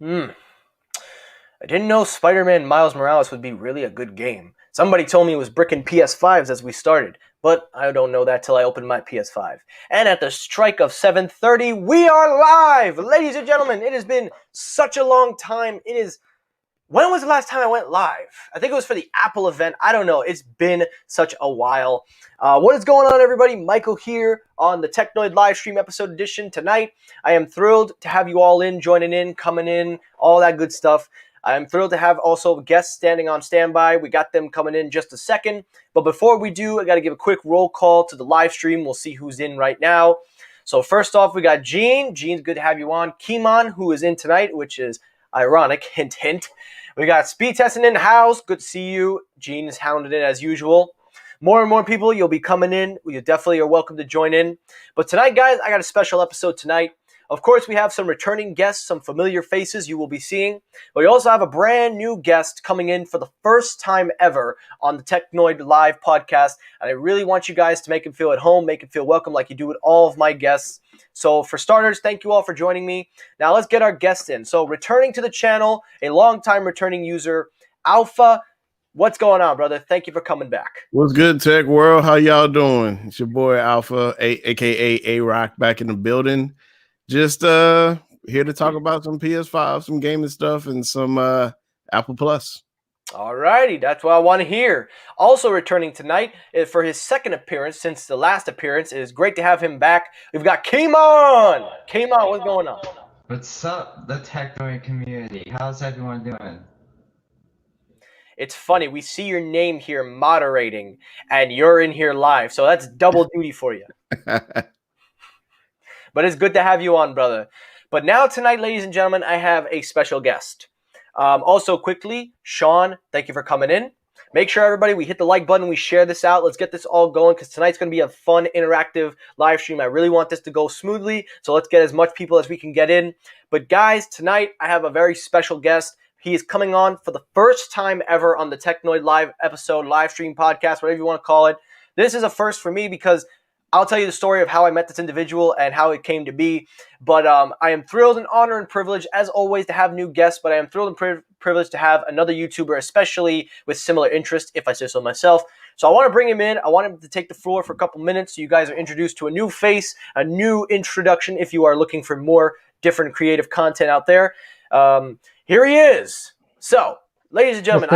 Hmm. I didn't know Spider-Man Miles Morales would be really a good game. Somebody told me it was bricking PS5s as we started, but I don't know that till I open my PS5. And at the strike of 7:30, we are live! Ladies and gentlemen, it has been such a long time. When was the last time I went live? I think it was for the Apple event. I don't know. It's been such a while. What is going on, everybody? Michael here on the Technoid live stream episode edition tonight. I am thrilled to have you all joining in, coming in, all that good stuff. I'm thrilled to have also guests standing on standby. We got them coming in just a second. But before we do, I got to give a quick roll call to the live stream. We'll see who's in right now. So first off, we got Gene. Gene's good to have you on. Kimon, who is in tonight, which is ironic, hint, hint. We got speed testing in the house. Good to see you. Gene is hounded in as usual. More and more people, you'll be coming in. You definitely are welcome to join in. But tonight, guys, I got a special episode tonight. Of course, we have some returning guests, some familiar faces you will be seeing. But we also have a brand new guest coming in for the first time ever on the Technoid Live podcast. And I really want you guys to make him feel at home, make him feel welcome like you do with all of my guests. So for starters, thank you all for joining me. Now let's get our guest in. So returning to the channel, a longtime returning user, Alpha. What's going on, brother? Thank you for coming back. What's good, Tech World? How y'all doing? It's your boy Alpha, aka A-Rock, back in the building. Just here to talk about some PS5, some gaming stuff, and some Apple Plus. Alrighty, that's what I want to hear. Also returning tonight for his second appearance since the last appearance. It is great to have him back. We've got Kimon! Kimon, what's going on? What's up, the Technoid community? How's everyone doing? It's funny, we see your name here moderating, and you're in here live, so that's double duty for you. But it's good to have you on, brother. But now tonight, ladies and gentlemen, I have a special guest. Also, quickly, Sean, thank you for coming in. Make sure, everybody, we hit the like button, we share this out. Let's get this all going because tonight's going to be a fun, interactive live stream. I really want this to go smoothly, so let's get as much people as we can get in. But guys, tonight I have a very special guest. He is coming on for the first time ever on the Technoid Live episode, live stream podcast, whatever you want to call it. This is a first for me because I'll tell you the story of how I met this individual and how it came to be. But I am thrilled and honored and privileged, as always, to have new guests. But I am thrilled and privileged to have another YouTuber, especially with similar interests, if I say so myself. So I want to bring him in. I want him to take the floor for a couple minutes so you guys are introduced to a new face, a new introduction if you are looking for more different creative content out there. Here he is. So, ladies and gentlemen,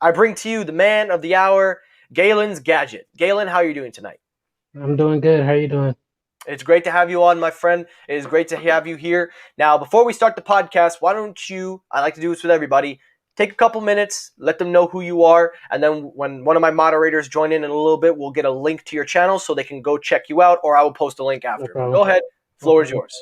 I bring to you the man of the hour, Galen's Gadget. Galen, how are you doing tonight? I'm doing good. How are you doing? It's great to have you on, my friend. It is great to have you here. Now, before we start the podcast, why don't you, I like to do this with everybody, take a couple minutes, let them know who you are, and then when one of my moderators join in a little bit, we'll get a link to your channel so they can go check you out, or I will post a link after. No Go ahead. Floor is yours.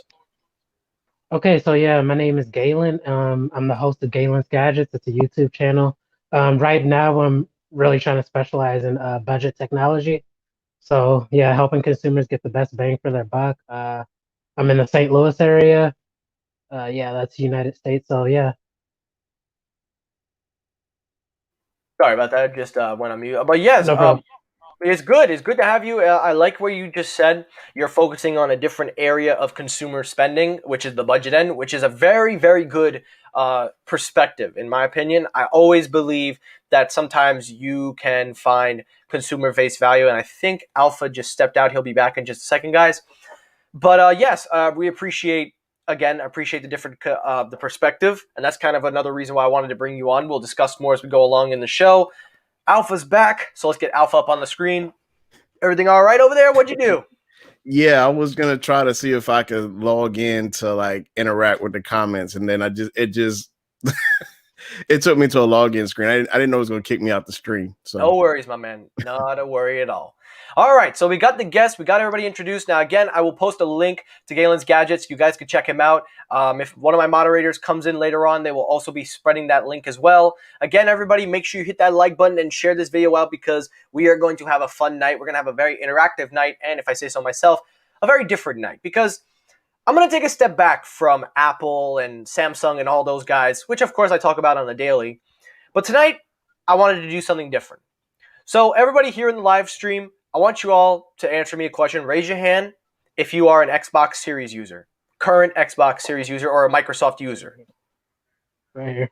Okay, so yeah, my name is Galen. I'm the host of Galen's Gadgets. It's a YouTube channel. Right now, I'm really trying to specialize in budget technology. So yeah, helping consumers get the best bang for their buck. I'm in the St. Louis area. Yeah, that's the United States. So yeah. Sorry about that. I just went on mute. But yes, No problem. it's good. It's good to have you. I like where you just said you're focusing on a different area of consumer spending, which is the budget end, which is a very, very good perspective, in my opinion. I always believe that sometimes you can find consumer face value, and I think Alpha just stepped out. He'll be back in just a second, guys. But yes, we appreciate the different the perspective, and that's kind of another reason why I wanted to bring you on. We'll discuss more as we go along in the show. Alpha's back, so let's get Alpha up on the screen. Everything all right over there? What'd you do? Yeah, I was gonna try to see if I could log in to like interact with the comments, and then it took me to a login screen. I didn't know it was gonna kick me out the stream. So no worries, my man. Not a worry at all. All right, so we got the guests. We got everybody introduced. Now, again, I will post a link to Galen's Gadgets. You guys can check him out. If one of my moderators comes in later on, they will also be spreading that link as well. Again, everybody, make sure you hit that like button and share this video out because we are going to have a fun night. We're going to have a very interactive night, and if I say so myself, a very different night because I'm going to take a step back from Apple and Samsung and all those guys, which, of course, I talk about on the daily. But tonight, I wanted to do something different. So everybody here in the live stream, I want you all to answer me a question. Raise your hand if you are an Xbox Series user. current Xbox Series user or a Microsoft user? Right here.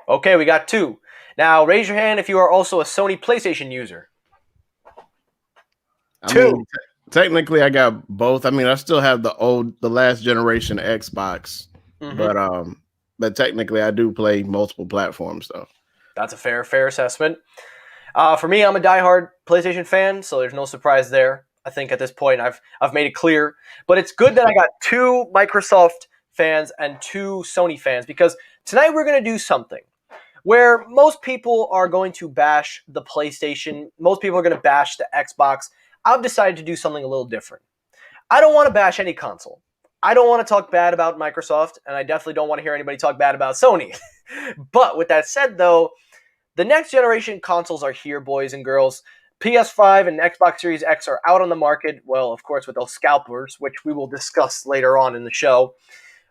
Okay, we got 2. Now, raise your hand if you are also a Sony PlayStation user. I 2. mean, technically, I got both. I mean, I still have the last generation Xbox, Mm-hmm. but technically, I do play multiple platforms though. That's a fair assessment. For me, I'm a diehard PlayStation fan, so there's no surprise there. I think at this point I've made it clear. But it's good that I got 2 Microsoft fans and 2 Sony fans, because tonight we're going to do something where most people are going to bash the PlayStation, most people are going to bash the Xbox. I've decided to do something a little different. I don't want to bash any console. I don't want to talk bad about Microsoft, and I definitely don't want to hear anybody talk bad about Sony. But with that said, though, the next generation consoles are here, boys and girls. PS5 and Xbox Series X are out on the market. Well, of course, with those scalpers, which we will discuss later on in the show.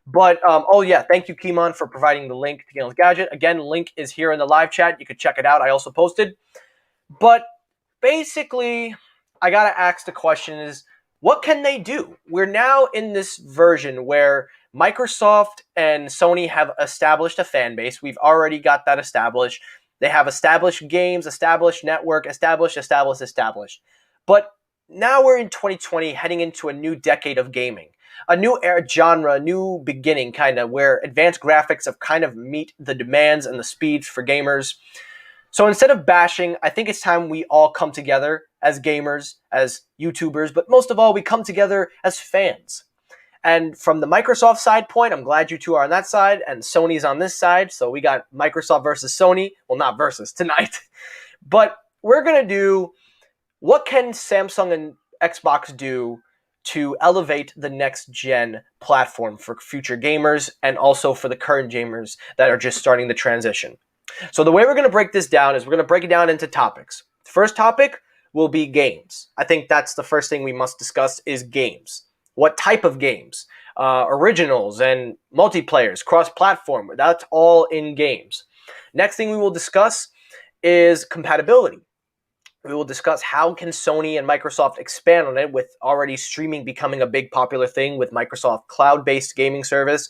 But, oh yeah, thank you, Kimon, for providing the link to Galen's Gadget. Again, link is here in the live chat. You can check it out. I also posted. But basically, I got to ask the question is, what can they do? We're now in this version where Microsoft and Sony have established a fan base. We've already got that established. They have established games, established network, established. But now we're in 2020, heading into a new decade of gaming. A new era genre, a new beginning, kind of, where advanced graphics have kind of meet the demands and the speeds for gamers. So instead of bashing, I think it's time we all come together as gamers, as YouTubers, but most of all, we come together as fans. And from the Microsoft side point, I'm glad you two are on that side, and Sony's on this side. So we got Microsoft versus Sony. Well, not versus tonight, but we're going to do what can Samsung and Xbox do to elevate the next gen platform for future gamers and also for the current gamers that are just starting the transition. So the way we're going to break this down is we're going to break it down into topics. First topic will be games. I think that's the first thing we must discuss is games. What type of games? Originals and multiplayers, cross-platform. That's all in games. Next thing we will discuss is compatibility. We will discuss how can Sony and Microsoft expand on it with already streaming becoming a big popular thing with Microsoft cloud-based gaming service.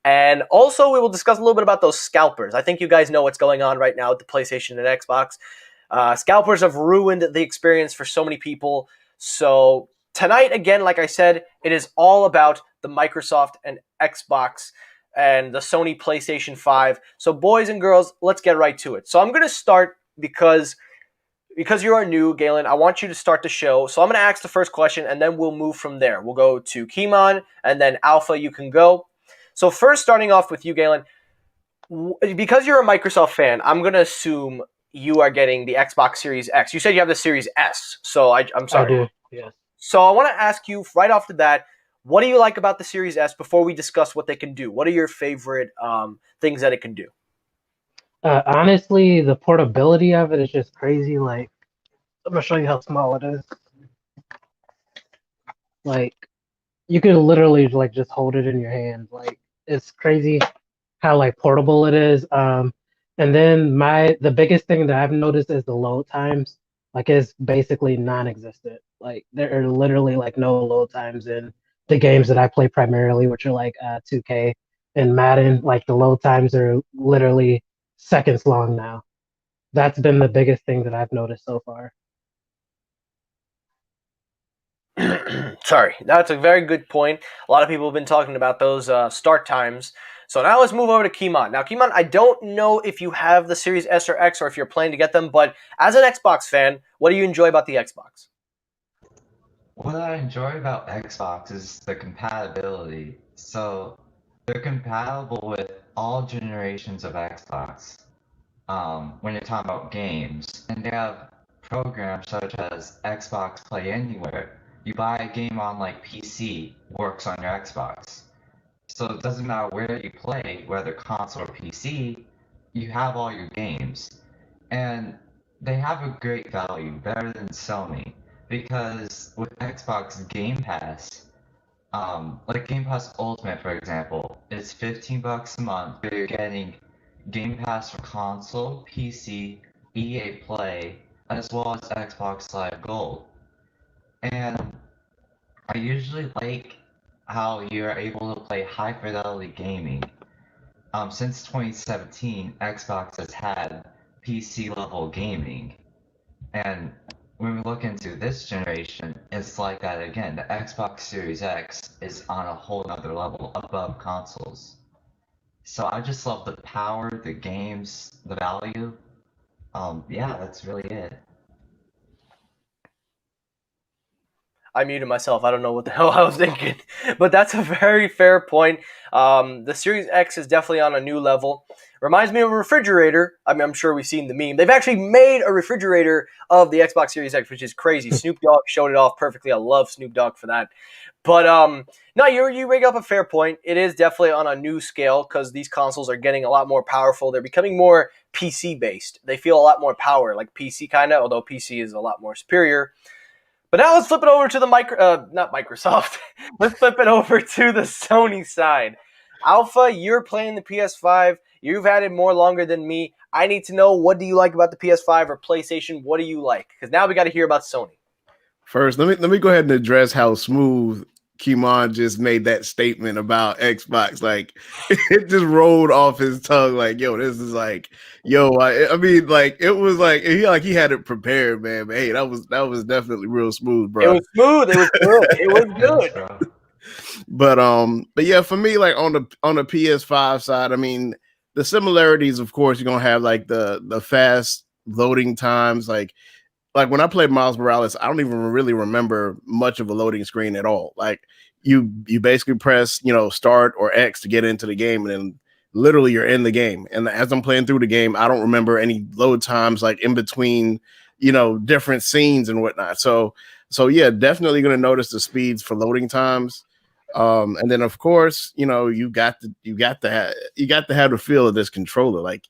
And also, we will discuss a little bit about those scalpers. I think you guys know what's going on right now with the PlayStation and Xbox. Scalpers have ruined the experience for so many people. So tonight, again, like I said, it is all about the Microsoft and Xbox and the Sony PlayStation 5. So boys and girls, let's get right to it. So I'm going to start because you are new, Galen. I want you to start the show. So I'm going to ask the first question, and then we'll move from there. We'll go to Kimon, and then Alpha, you can go. So first, starting off with you, Galen, because you're a Microsoft fan, I'm going to assume you are getting the Xbox Series X. You said you have the Series S, so I'm sorry. I do, yes. So I want to ask you right off the bat, what do you like about the Series S before we discuss what they can do? What are your favorite things that it can do? Honestly, the portability of it is just crazy. Like, I'm gonna show you how small it is. Like, you could literally like just hold it in your hand. Like, it's crazy how like portable it is. And then the biggest thing that I've noticed is the load times. Like, it's basically non-existent. Like, there are literally like no load times in the games that I play primarily, which are like 2K and Madden. Like, the load times are literally seconds long now. That's been the biggest thing that I've noticed so far. Sorry, that's a very good point. A lot of people have been talking about those start times. So now let's move over to Kimon. Now, Kimon, I don't know if you have the Series S or X or if you're planning to get them, but as an Xbox fan, what do you enjoy about the Xbox? What I enjoy about Xbox is the compatibility. So they're compatible with all generations of Xbox. When you're talking about games, and they have programs such as Xbox Play Anywhere. You buy a game on like PC, works on your Xbox. So it doesn't matter where you play, whether console or PC, you have all your games. And they have a great value, better than Sony, because with Xbox Game Pass, like Game Pass Ultimate, for example, it's $15 a month, but you're getting Game Pass for console, PC, EA Play, as well as Xbox Live Gold. And I usually like how you're able to play high fidelity gaming. Since 2017, Xbox has had PC level gaming, and when we look into this generation, it's like that again. The Xbox Series X is on a whole nother level above consoles. So I just love the power, the games, the value. Yeah, that's really it. I muted myself. I don't know what the hell I was thinking, but that's a very fair point. The Series X is definitely on a new level. Reminds me of a refrigerator. I mean, I'm sure we've seen the meme. They've actually made a refrigerator of the Xbox Series X, which is crazy. Snoop Dogg showed it off perfectly. I love Snoop Dogg for that. But no, you bring up a fair point. It is definitely on a new scale because these consoles are getting a lot more powerful. They're becoming more PC based. They feel a lot more power, like PC kind of, although PC is a lot more superior. But now let's flip it over to the not Microsoft. Let's flip it over to the Sony side. Alpha, you're playing the PS5. You've had it more longer than me. I need to know, what do you like about the PS5 or PlayStation? What do you like? Because now we got to hear about Sony. First, let me go ahead and address how smooth Kimon just made that statement about Xbox. Like it just rolled off his tongue. Like, yo, this is like, yo, I mean, like it was like he had it prepared, man. But hey, that was definitely real smooth, It bro. was smooth. It was good. It was good. Intro. But yeah, for me, like on the PS5 side, I mean, the similarities, of course, you're gonna have like the fast loading times, like when I played Miles Morales, I don't even really remember much of a loading screen at all. Like you basically press, start or X to get into the game, and then literally you're in the game. And as I'm playing through the game, I don't remember any load times like in between, different scenes and whatnot. So yeah, definitely gonna notice the speeds for loading times. And then of course, you got to have the feel of this controller. Like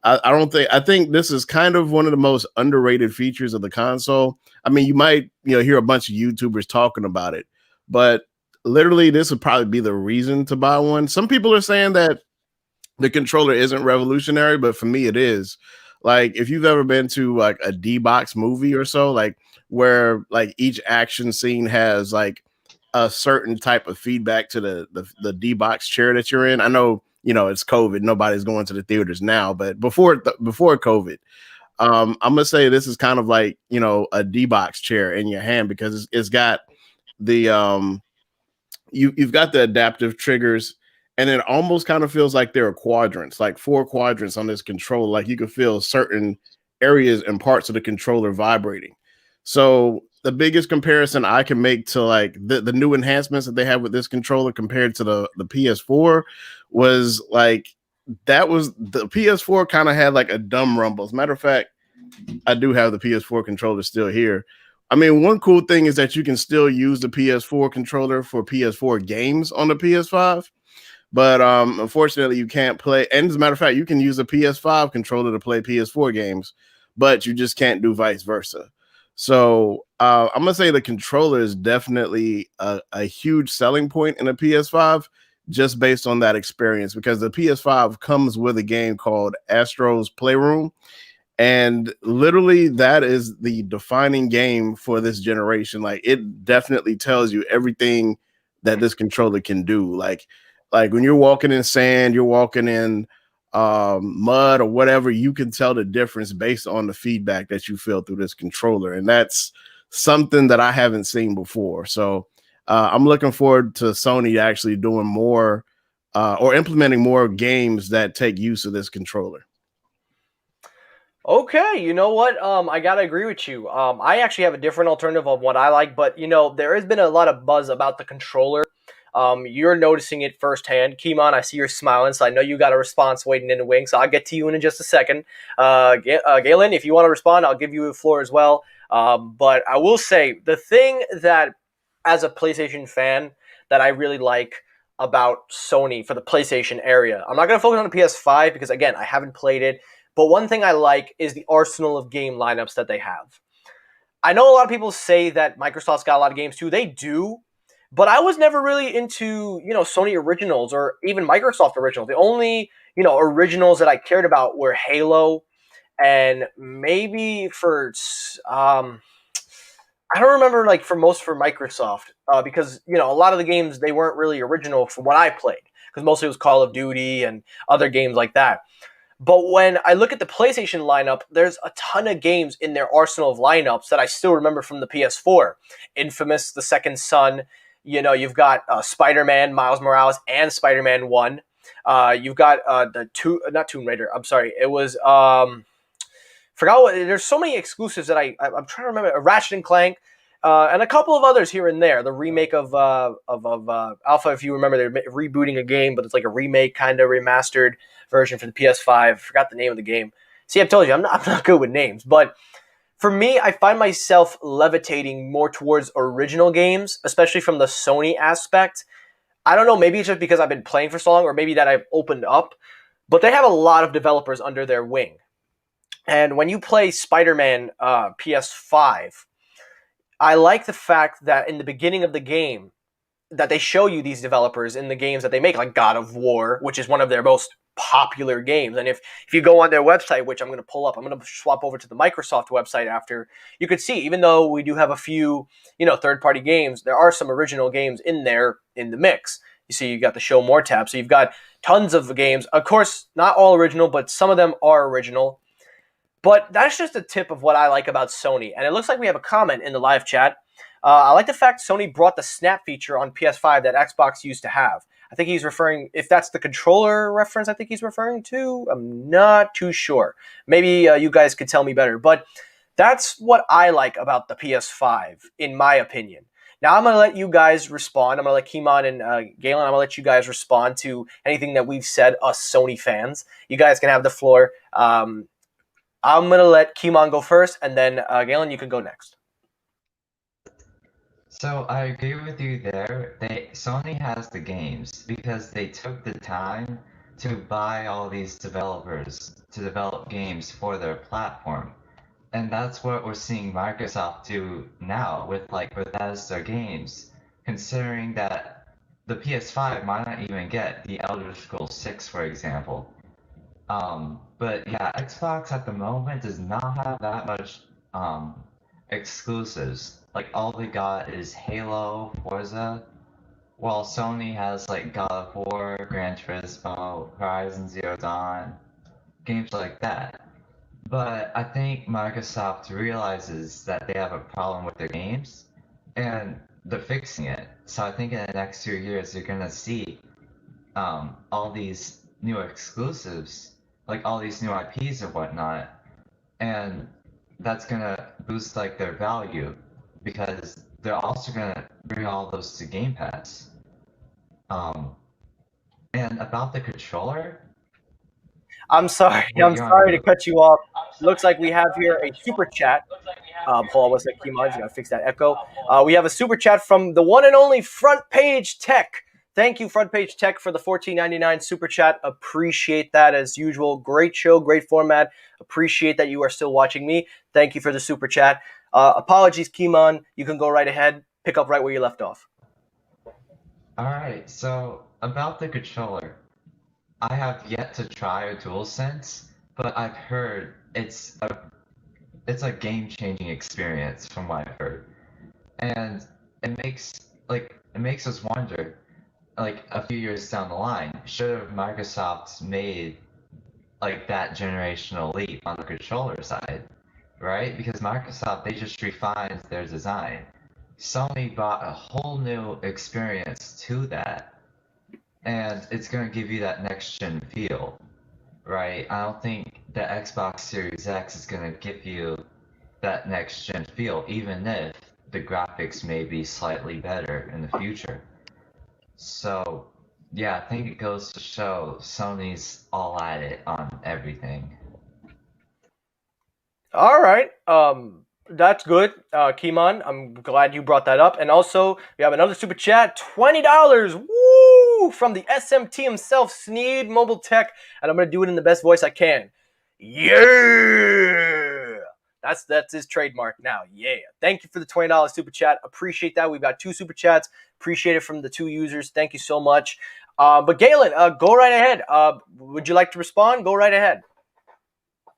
I think this is kind of one of the most underrated features of the console. I mean, you might, hear a bunch of YouTubers talking about it, but literally this would probably be the reason to buy one. Some people are saying that the controller isn't revolutionary, but for me it is. Like if you've ever been to like a D-Box movie or so, like where like each action scene has like a certain type of feedback to the D-Box chair that you're in. I know, it's COVID, nobody's going to the theaters now, but before COVID, I'm gonna say this is kind of like, a D-Box chair in your hand because it's got the you've got the adaptive triggers, and it almost kind of feels like there are quadrants, like 4 quadrants on this controller. Like you could feel certain areas and parts of the controller vibrating. So the biggest comparison I can make to like the new enhancements that they have with this controller compared to the PS4 was like that was the PS4 kind of had like a dumb rumble. As a matter of fact, I do have the PS4 controller still here. I mean, one cool thing is that you can still use the PS4 controller for PS4 games on the PS5, but unfortunately, you can't play. And as a matter of fact, you can use a PS5 controller to play PS4 games, but you just can't do vice versa. So I'm gonna say the controller is definitely a huge selling point in a PS5, just based on that experience, because the PS5 comes with a game called Astro's Playroom, and literally that is the defining game for this generation. Like it definitely tells you everything that this controller can do. Like when you're walking in sand, you're walking in mud or whatever, you can tell the difference based on the feedback that you feel through this controller. And that's something that I haven't seen before. So I'm looking forward to Sony actually doing more or implementing more games that take use of this controller. Okay, you know what? I gotta agree with you. I actually have a different alternative of what I like, but there has been a lot of buzz about the controller. You're noticing it firsthand. Kimon, I see you're smiling, so I know you got a response waiting in the wings. So I'll get to you in just a second. Galen, if you want to respond, I'll give you the floor as well. But I will say the thing that, as a PlayStation fan, that I really like about Sony for the PlayStation area, I'm not gonna focus on the PS5 because again, I haven't played it. But one thing I like is the arsenal of game lineups that they have. I know a lot of people say that Microsoft's got a lot of games too. They do. But I was never really into, Sony originals or even Microsoft originals. The only, originals that I cared about were Halo and maybe for I don't remember like for Microsoft because a lot of the games they weren't really original for what I played because mostly it was Call of Duty and other games like that. But when I look at the PlayStation lineup, there's a ton of games in their arsenal of lineups that I still remember from the PS4. Infamous, The Second Son. You've got Spider-Man, Miles Morales, and Spider-Man 1. You've got not Tomb Raider. I'm sorry. It was forgot what. There's so many exclusives that I'm trying to remember. Ratchet and Clank. And a couple of others here and there. The remake of Alpha, if you remember, they're rebooting a game, but it's like a remake, kind of remastered version for the PS5. Forgot the name of the game. See, I've told you, I'm not good with names. But for me, I find myself levitating more towards original games, especially from the Sony aspect. I don't know, maybe it's just because I've been playing for so long, or maybe that I've opened up. But they have a lot of developers under their wing. And when you play Spider-Man PS5, I like the fact that in the beginning of the game that they show you these developers in the games that they make, like God of War, which is one of their most popular games. And if you go on their website, which I'm going to pull up, I'm going to swap over to the Microsoft website after, you could see, even though we do have a few, third-party games, there are some original games in there in the mix. You see, you got the Show More tab, so you've got tons of games. Of course, not all original, but some of them are original. But that's just a tip of what I like about Sony. And it looks like we have a comment in the live chat. I like the fact Sony brought the snap feature on PS5 that Xbox used to have. I think he's referring, if that's the controller reference I think he's referring to, I'm not too sure. Maybe you guys could tell me better. But that's what I like about the PS5, in my opinion. Now I'm going to let you guys respond. I'm going to let Kimon and Galen, I'm going to let you guys respond to anything that we've said, us Sony fans. You guys can have the floor. I'm going to let Kimon go first, and then Galen, you can go next. So I agree with you there. Sony has the games because they took the time to buy all these developers to develop games for their platform. And that's what we're seeing Microsoft do now with like Bethesda games, considering that the PS5 might not even get the Elder Scrolls 6, for example. But yeah, Xbox at the moment does not have that much exclusives. Like all they got is Halo, Forza, while Sony has like God of War, Gran Turismo, Horizon Zero Dawn, games like that. But I think Microsoft realizes that they have a problem with their games, and they're fixing it. So I think in the next 2 years you're gonna see all these new exclusives, like all these new IPs and whatnot, and that's gonna boost like their value because they're also gonna bring all those to Game Pass. And about the controller, I'm sorry. wait, I'm you're on sorry to mute. cut you off. Looks like we have here a super chat. Hold on one second, Kimon. Just gotta fix that echo. We have a super chat from the one and only Front Page Tech. Thank you, Front Page Tech, for the $14.99 super chat. Appreciate that as usual. Great show, great format. Appreciate that you are still watching me. Thank you for the super chat. Apologies, Kimon. You can go right ahead. Pick up right where you left off. Alright, so about the controller, I have yet to try a DualSense, but I've heard it's a game-changing experience from what I've heard. And it makes us wonder, like a few years down the line, should have Microsoft made like that generational leap on the controller side, right? Because Microsoft, they just refined their design. Sony brought a whole new experience to that, and it's going to give you that next gen feel, right? I don't think the Xbox Series X is going to give you that next gen feel, even if the graphics may be slightly better in the future. So, yeah, I think it goes to show Sony's all at it on everything. All right. That's good, Kimon. I'm glad you brought that up. And also, we have another super chat, $20. Woo! From the SMT himself, Sneed Mobile Tech, and I'm gonna do it in the best voice I can. Yeah. That's his trademark now. Yeah. Thank you for the $20 super chat. Appreciate that. We've got 2 super chats. Appreciate it from the 2 users. Thank you so much. But Galen, go right ahead. Would you like to respond? Go right ahead.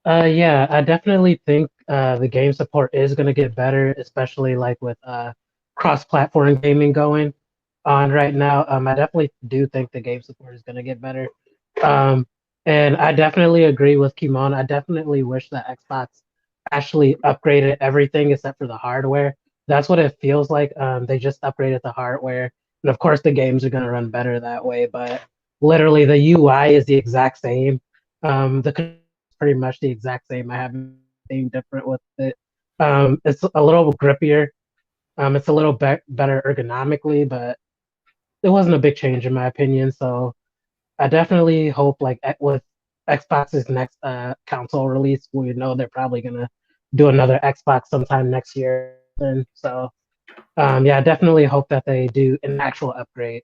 Yeah, I definitely think the game support is going to get better, especially like with cross-platform gaming going on right now. I definitely do think the game support is going to get better. Um, and I definitely agree with Kimon. I definitely wish that Xbox actually upgraded everything except for the hardware. That's what it feels like. They just upgraded the hardware, and of course the games are going to run better that way. But literally, the UI is the exact same. The controls pretty much the exact same. I haven't anything different with it. It's a little grippier. It's a little better ergonomically, but it wasn't a big change in my opinion. So I definitely hope like with Xbox's next console release, we know they're probably gonna do another Xbox sometime next year. And so yeah, I definitely hope that they do an actual upgrade.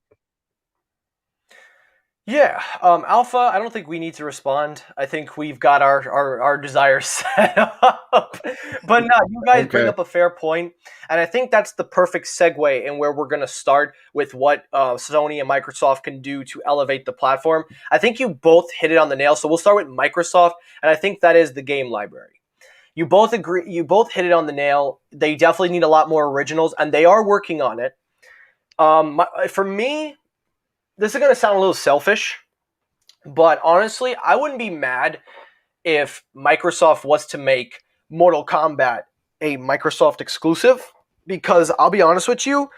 Yeah, Alpha, I don't think we need to respond. I think we've got our desires set up. But no, you guys bring Okay. up a fair point, and I think that's the perfect segue in where we're going to start with what Sony and Microsoft can do to elevate the platform. I think you both hit it on the nail, so we'll start with Microsoft, and I think that is the game library. You both agree, you both hit it on the nail. They definitely need a lot more originals, and they are working on it. For me, this is going to sound a little selfish, but honestly, I wouldn't be mad if Microsoft was to make Mortal Kombat a Microsoft exclusive, because I'll be honest with you,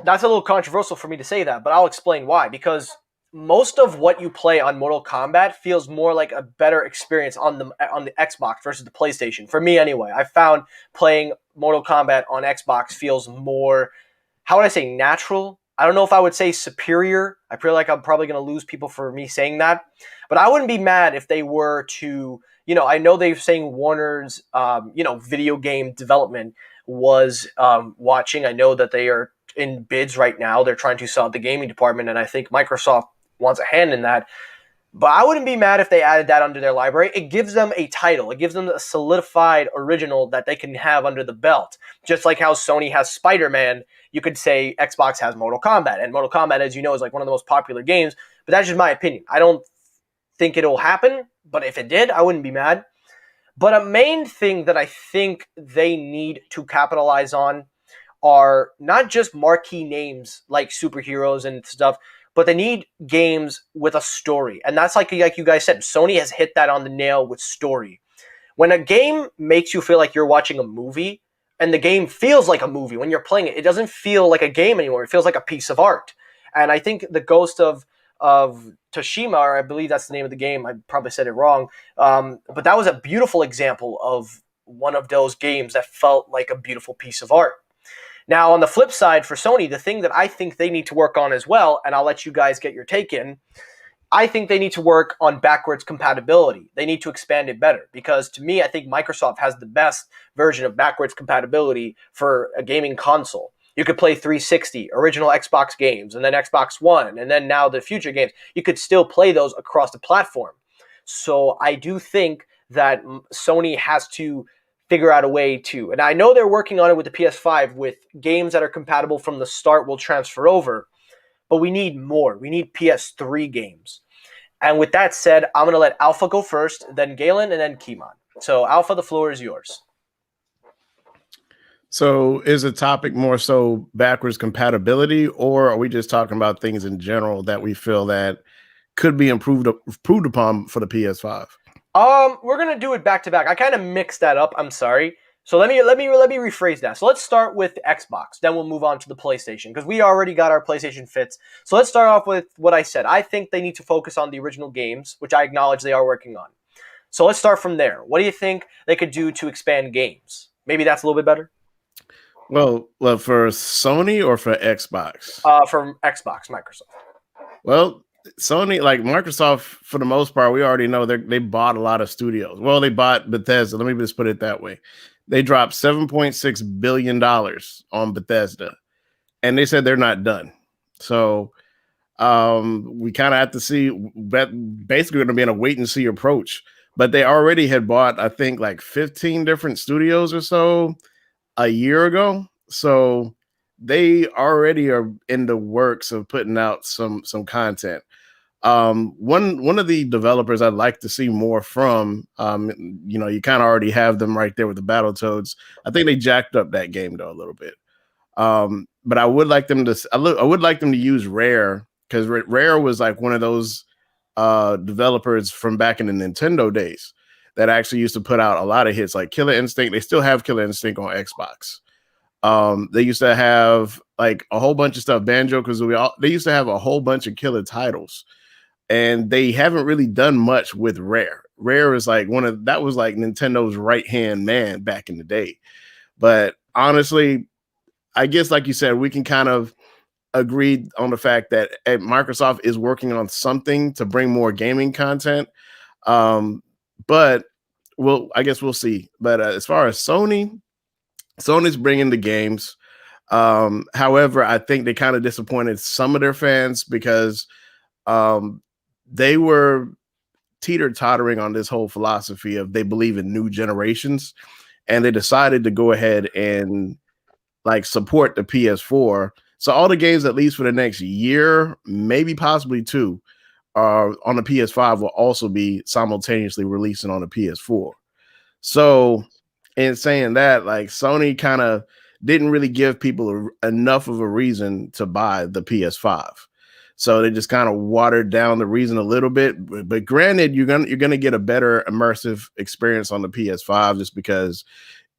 that's a little controversial for me to say that, but I'll explain why. Because most of what you play on Mortal Kombat feels more like a better experience on the Xbox versus the PlayStation. For me, anyway, I found playing Mortal Kombat on Xbox feels more, how would I say, natural. I don't know if I would say superior. I feel like I'm probably going to lose people for me saying that. But I wouldn't be mad if they were to, I know they're saying Warner's, video game development was watching. I know that they are in bids right now. They're trying to sell out the gaming department, and I think Microsoft wants a hand in that. But I wouldn't be mad if they added that under their library. It gives them a title. It gives them a solidified original that they can have under the belt. Just like how Sony has Spider-Man, you could say Xbox has Mortal Kombat. And Mortal Kombat, as you know, is like one of the most popular games. But that's just my opinion. I don't think it'll happen, but if it did, I wouldn't be mad. But a main thing that I think they need to capitalize on are not just marquee names like superheroes and stuff, but they need games with a story. And that's like you guys said, Sony has hit that on the nail with story. When a game makes you feel like you're watching a movie, and the game feels like a movie when you're playing it, it doesn't feel like a game anymore. It feels like a piece of art. And I think the Ghost of Toshima, or I believe that's the name of the game. I probably said it wrong. But that was a beautiful example of one of those games that felt like a beautiful piece of art. Now, on the flip side, for Sony, the thing that I think they need to work on as well, and I'll let you guys get your take in, I think they need to work on backwards compatibility. They need to expand it better, because to me, I think Microsoft has the best version of backwards compatibility for a gaming console. You could play 360, original Xbox games, and then Xbox One, and then now the future games. You could still play those across the platform. So I do think that Sony has to figure out a way to, and I know they're working on it with the PS5, with games that are compatible from the start will transfer over, but we need more. We need PS3 games. And with that said, I'm going to let Alpha go first, then Galen, and then Kimon. So Alpha, the floor is yours. So is the topic more so backwards compatibility, or are we just talking about things in general that we feel that could be improved upon for the PS5? We're gonna do it back to back. I kind of mixed that up. I'm sorry. So let me rephrase that. So let's start with Xbox, then we'll move on to the PlayStation, because we already got our PlayStation fits. So let's start off with what I said. I think they need to focus on the original games, which I acknowledge they are working on. So let's start from there. What do you think they could do to expand games? Maybe that's a little bit better. Well, for Sony or for Xbox? From Xbox, Microsoft. Well, Sony, like Microsoft, for the most part, we already know they bought a lot of studios. Well, they bought Bethesda. Let me just put it that way. They dropped $7.6 billion on Bethesda, and they said they're not done. So we kind of have to see that. Basically going to be in a wait and see approach. But they already had bought, I think, like 15 different studios or so a year ago. So they already are in the works of putting out some content. One of the developers I'd like to see more from, you kind of already have them right there with the Battletoads. I think they jacked up that game though a little bit. But I would like them to. I would like them to use Rare, because Rare was like one of those developers from back in the Nintendo days that actually used to put out a lot of hits, like Killer Instinct. They still have Killer Instinct on Xbox. They used to have like a whole bunch of stuff, Banjo, because they used to have a whole bunch of killer titles, and they haven't really done much with Rare. Rare is like that was like Nintendo's right hand man back in the day. But honestly, I guess like you said, we can kind of agree on the fact that Microsoft is working on something to bring more gaming content. But I guess we'll see. But as far as Sony's bringing the games. However, I think they kind of disappointed some of their fans because they were teeter-tottering on this whole philosophy of they believe in new generations, and they decided to go ahead and like support the PS4. So all the games, at least for the next year, maybe possibly 2, on the PS5 will also be simultaneously releasing on the PS4. So in saying that, like Sony kind of didn't really give people enough of a reason to buy the PS5. So they just kind of watered down the reason a little bit. But granted, you're gonna get a better immersive experience on the PS5 just because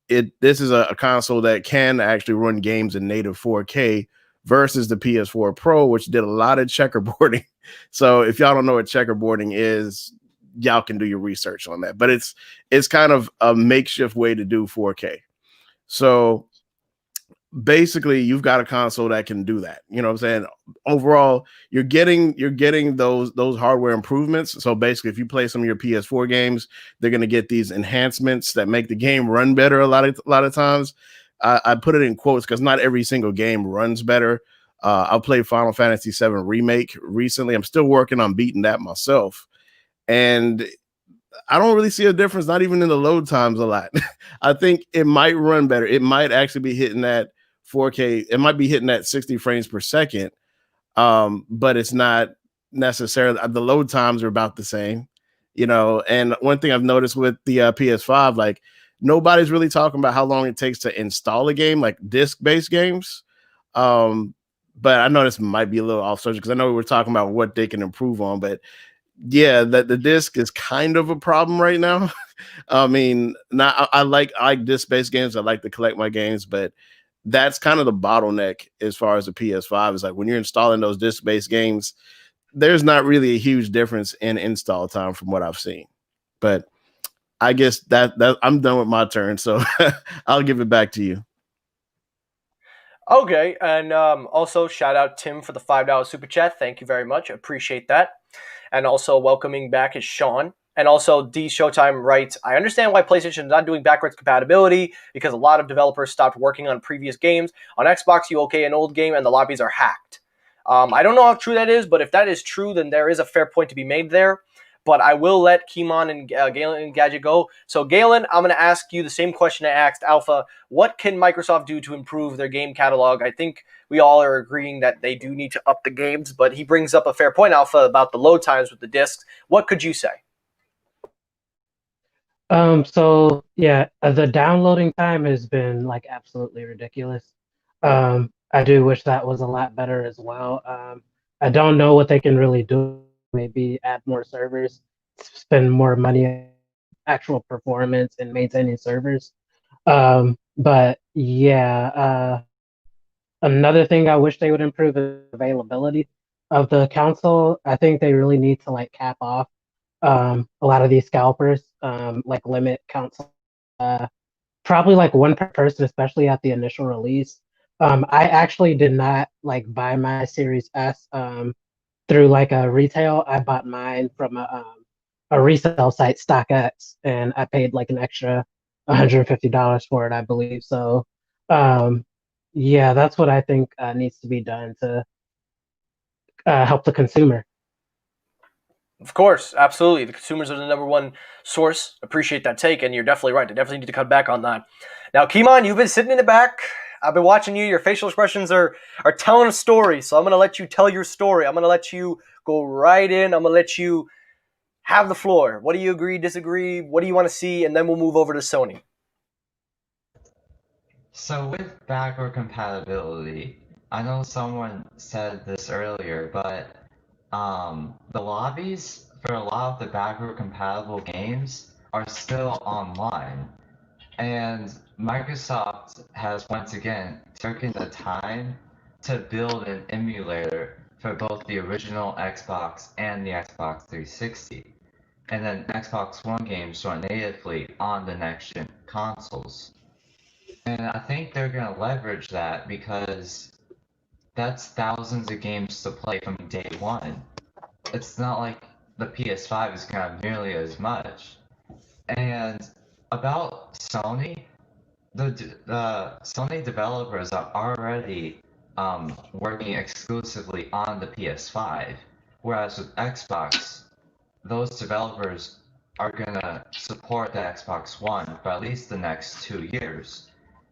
this is a console that can actually run games in native 4K versus the PS4 Pro, which did a lot of checkerboarding. So if y'all don't know what checkerboarding is, y'all can do your research on that. But it's kind of a makeshift way to do 4K. So basically you've got a console that can do that. You know what I'm saying? Overall, you're getting those hardware improvements. So basically, if you play some of your PS4 games, they're going to get these enhancements that make the game run better a lot of times. I put it in quotes because not every single game runs better. I played Final Fantasy VII Remake recently. I'm still working on beating that myself, and I don't really see a difference, not even in the load times a lot. I think it might run better. It might actually be hitting that 4K. It might be hitting that 60 frames per second, but it's not necessarily. The load times are about the same, And one thing I've noticed with the PS5, like nobody's really talking about how long it takes to install a game, like disc-based games. But I know this might be a little off subject because I know we were talking about what they can improve on, but yeah, the disc is kind of a problem right now. I mean, I like disc-based games. I like to collect my games, but that's kind of the bottleneck as far as the PS5 is like when you're installing those disc-based games, there's not really a huge difference in install time from what I've seen. But I guess that I'm done with my turn, so I'll give it back to you. Okay, and also shout out Tim for the $5 super chat. Thank you very much. Appreciate that. And also welcoming back is Sean. And also D Showtime writes, I understand why PlayStation is not doing backwards compatibility because a lot of developers stopped working on previous games. On Xbox, you okay an old game and the lobbies are hacked. I don't know how true that is, but if that is true, then there is a fair point to be made there. But I will let Keemon and Galen and Gadget go. So Galen, I'm going to ask you the same question I asked Alpha. What can Microsoft do to improve their game catalog? I think we all are agreeing that they do need to up the games, but he brings up a fair point, Alpha, about the load times with the discs. What could you say? So yeah, the downloading time has been like absolutely ridiculous. I do wish that was a lot better as well. I don't know what they can really do. Maybe add more servers, spend more money on actual performance and maintaining servers. But yeah, another thing I wish they would improve is availability of the console. I think they really need to like cap off a lot of these scalpers, like limit console, probably like one per person, especially at the initial release. I actually did not like buy my Series S through like a retail. I bought mine from a resale site, StockX, and I paid like an extra $150 for it, I believe. So, yeah, that's what I think needs to be done to help the consumer. Of course, absolutely. The consumers are the number one source. Appreciate that take, and you're definitely right. They definitely need to cut back on that. Now, Keemon, you've been sitting in the back. I've been watching you. Your facial expressions are telling a story. So I'm gonna let you tell your story. I'm gonna let you go right in. I'm gonna let you have the floor. What do you agree, disagree? What do you want to see? And then we'll move over to Sony. So with backward compatibility, I know someone said this earlier, but the lobbies for a lot of the backward compatible games are still online. And Microsoft has once again taken the time to build an emulator for both the original Xbox and the Xbox 360. And then Xbox One games run natively on the next gen consoles. And I think they're going to leverage that because that's thousands of games to play from day one. It's not like the PS5 is going to have nearly as much. And about Sony, the Sony developers are already working exclusively on the PS5, whereas with Xbox, those developers are gonna support the Xbox One for at least the next 2 years.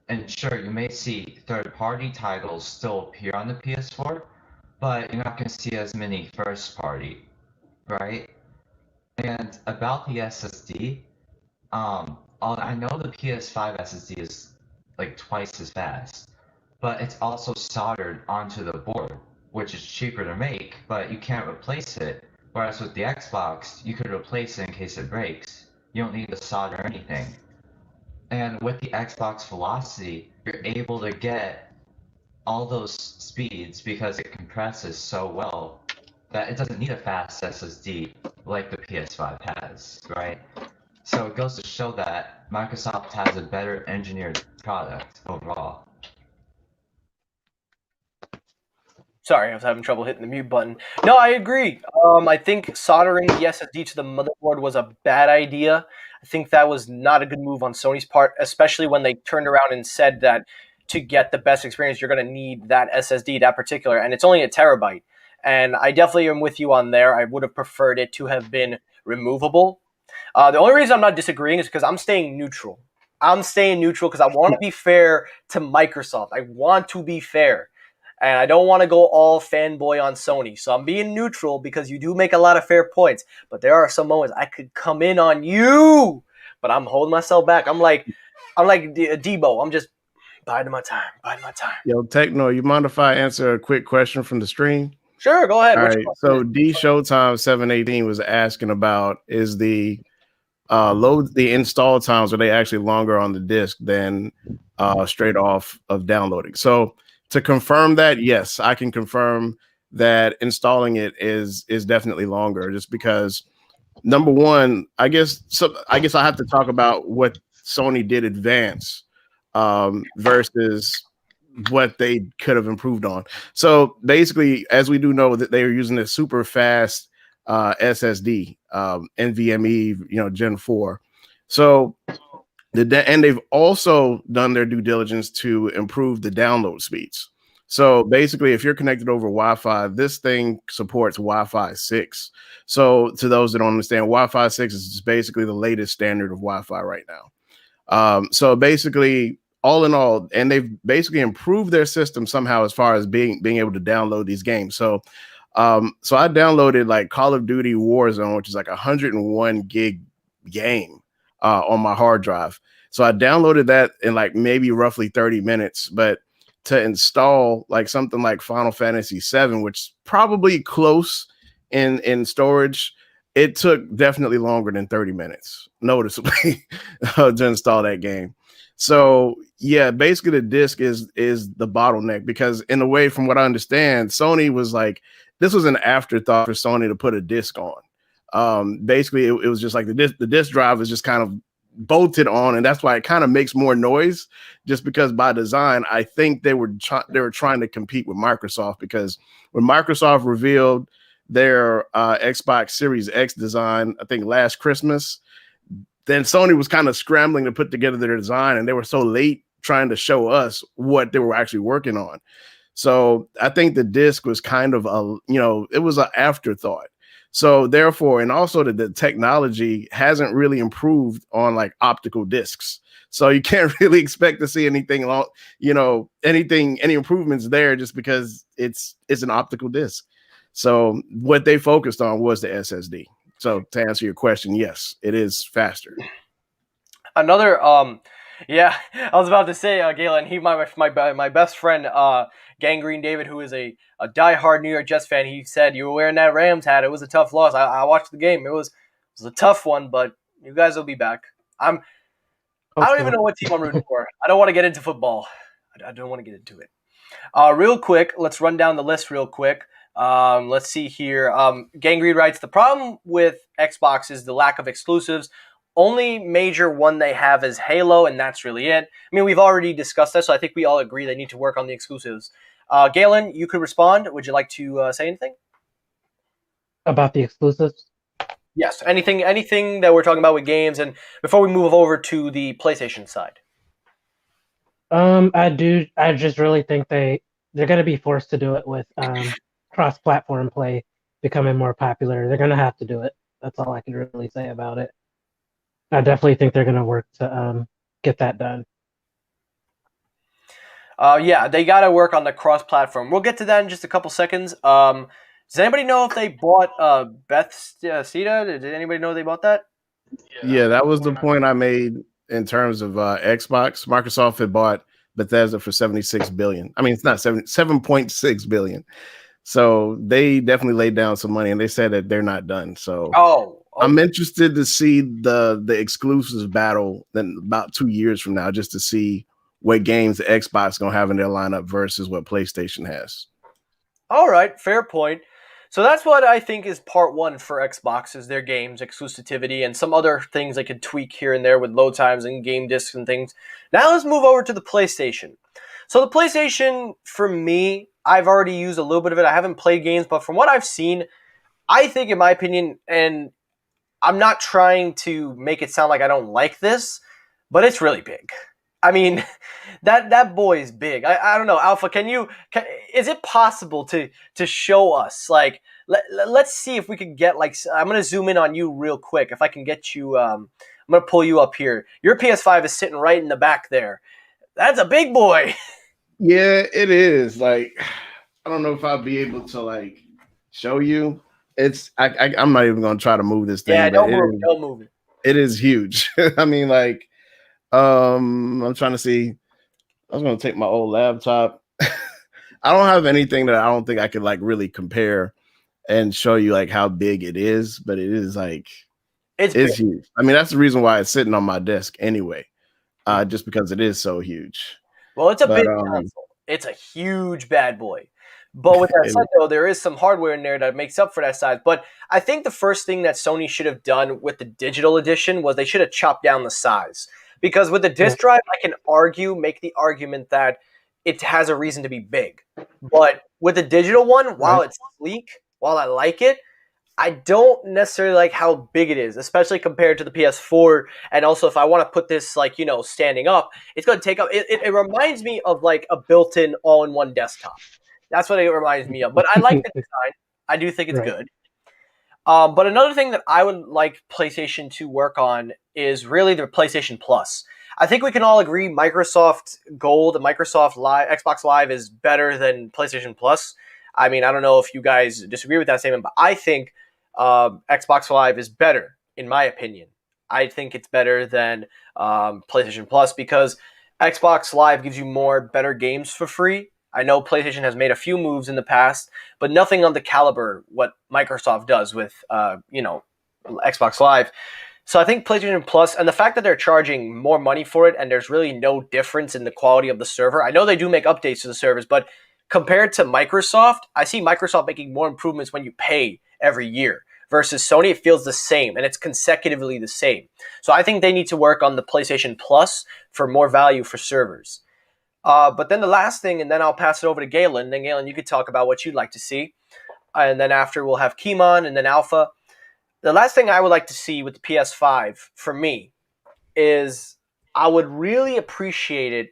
And sure, you may see third-party titles still appear on the PS4, but you're not gonna see as many first-party, right? And about the SSD, I know the PS5 SSD is like twice as fast, but it's also soldered onto the board, which is cheaper to make, but you can't replace it. Whereas with the Xbox, you could replace it in case it breaks. You don't need to solder anything. And with the Xbox Velocity, you're able to get all those speeds because it compresses so well that it doesn't need a fast SSD like the PS5 has, right? So it goes to show that Microsoft has a better engineered product overall. Sorry, I was having trouble hitting the mute button. No, I agree. I think soldering the SSD to the motherboard was a bad idea. I think that was not a good move on Sony's part, especially when they turned around and said that to get the best experience, you're going to need that SSD, that particular, and it's only a terabyte. And I definitely am with you on there. I would have preferred it to have been removable. The only reason I'm not disagreeing is because I'm staying neutral. I'm staying neutral because I want to be fair to Microsoft. I want to be fair. And I don't want to go all fanboy on Sony. So I'm being neutral because you do make a lot of fair points. But there are some moments I could come in on you. But I'm holding myself back. I'm like Debo. I'm just biding my time. Yo, Techno, you mind if I answer a quick question from the stream? Sure, go ahead. All right. So D Showtime 718 was asking about is the install times, are they actually longer on the disk than straight off of downloading? So to confirm that, yes, I can confirm that installing it is definitely longer, just because number one, I guess I have to talk about what Sony did advance versus what they could have improved on. So basically, as we do know, that they are using a super fast SSD, NVMe, Gen 4. So and they've also done their due diligence to improve the download speeds. So basically, if you're connected over Wi-Fi, this thing supports Wi-Fi 6. So to those that don't understand, Wi-Fi 6 is basically the latest standard of Wi-Fi right now. So basically, all in all, and they've basically improved their system somehow as far as being able to download these games. So I downloaded like Call of Duty Warzone, which is like 101 gig game on my hard drive. So I downloaded that in like maybe roughly 30 minutes, but to install like something like Final Fantasy 7, which is probably close in storage, it took definitely longer than 30 minutes, noticeably, to install that game. So yeah, basically the disc is the bottleneck, because in a way, from what I understand, Sony was like, this was an afterthought for Sony to put a disc on. Basically, it was just like the disc drive is just kind of bolted on, and that's why it kind of makes more noise, just because by design, I think they were trying to compete with Microsoft, because when Microsoft revealed their Xbox Series X design, I think last Christmas, then Sony was kind of scrambling to put together their design, and they were so late trying to show us what they were actually working on. So I think the disc was kind of it was an afterthought. So therefore, and also the technology hasn't really improved on like optical discs. So you can't really expect to see anything along, any improvements there just because it's an optical disc. So what they focused on was the SSD. So to answer your question, yes, it is faster. Another yeah, I was about to say, Galen, my best friend, Gangrene David, who is a diehard New York Jets fan, he said you were wearing that Rams hat. It was a tough loss. I watched the game. It was a tough one, but you guys will be back. I don't even know what team I'm rooting for. I don't want to get into football. I don't want to get into it. Real quick, let's run down the list real quick. Let's see here. Gangrene writes, the problem with Xbox is the lack of exclusives. Only major one they have is Halo, and that's really it. I mean, we've already discussed that, so I think we all agree they need to work on the exclusives. Galen, you could respond. Would you like to say anything? About the exclusives? Yes, anything that we're talking about with games, and before we move over to the PlayStation side. I just really think they're going to be forced to do it with cross-platform play becoming more popular. They're going to have to do it. That's all I can really say about it. I definitely think they're going to work to get that done. Yeah, they got to work on the cross-platform. We'll get to that in just a couple seconds. Does anybody know if they bought Bethesda? Did anybody know they bought that? Yeah, that was the point I made in terms of Xbox. Microsoft had bought Bethesda for $76 billion. I mean, it's not 7.6 billion. So they definitely laid down some money, and they said that they're not done. So okay. I'm interested to see the exclusives battle in about 2 years from now, just to see what games the Xbox is gonna have in their lineup versus what PlayStation has. All right, fair point. So that's what I think is part one for Xbox, is their games, exclusivity, and some other things they could tweak here and there with load times and game discs and things. Now let's move over to the PlayStation. So the PlayStation, for me, I've already used a little bit of it. I haven't played games, but from what I've seen, I think, in my opinion, and I'm not trying to make it sound like I don't like this, but it's really big. I mean, that boy is big. I don't know, Alpha. Is it possible to show us, like, let's see if we could get, like, I'm gonna zoom in on you real quick. If I can get you, I'm gonna pull you up here. Your PS5 is sitting right in the back there. That's a big boy. Yeah, it is. Like, I don't know if I'll be able to like show you. I'm not even gonna try to move this thing. Yeah, but don't move it. It is huge. I mean, like, I'm trying to see. I was gonna take my old laptop. I don't have anything that I don't think I could like really compare and show you like how big it is, but it is like it's huge. I mean, that's the reason why it's sitting on my desk anyway. Just because it is so huge. Well, it's a big console. It's a huge bad boy. But with that said, though, there is some hardware in there that makes up for that size. But I think the first thing that Sony should have done with the digital edition was they should have chopped down the size. Because with the disc drive, I can make the argument that it has a reason to be big. But with the digital one, while it's sleek, while I like it, I don't necessarily like how big it is, especially compared to the PS4. And also, if I want to put this, like, standing up, it's going to take up. It reminds me of like a built-in all-in-one desktop. That's what it reminds me of. But I like the design. I do think it's good. But another thing that I would like PlayStation to work on is really the PlayStation Plus. I think we can all agree Microsoft Gold, Microsoft Live, Xbox Live is better than PlayStation Plus. I mean, I don't know if you guys disagree with that statement, but I think Xbox Live is better, in my opinion. I think it's better than PlayStation Plus because Xbox Live gives you better games for free. I know PlayStation has made a few moves in the past, but nothing on the caliber what Microsoft does with Xbox Live. So I think PlayStation Plus, and the fact that they're charging more money for it and there's really no difference in the quality of the server. I know they do make updates to the servers, but compared to Microsoft, I see Microsoft making more improvements when you pay every year. Versus Sony, it feels the same, and it's consecutively the same. So I think they need to work on the PlayStation Plus for more value for servers. But then the last thing, and then I'll pass it over to Galen. Then Galen, you could talk about what you'd like to see. And then after we'll have Kimon and then Alpha. The last thing I would like to see with the PS5 for me is I would really appreciate it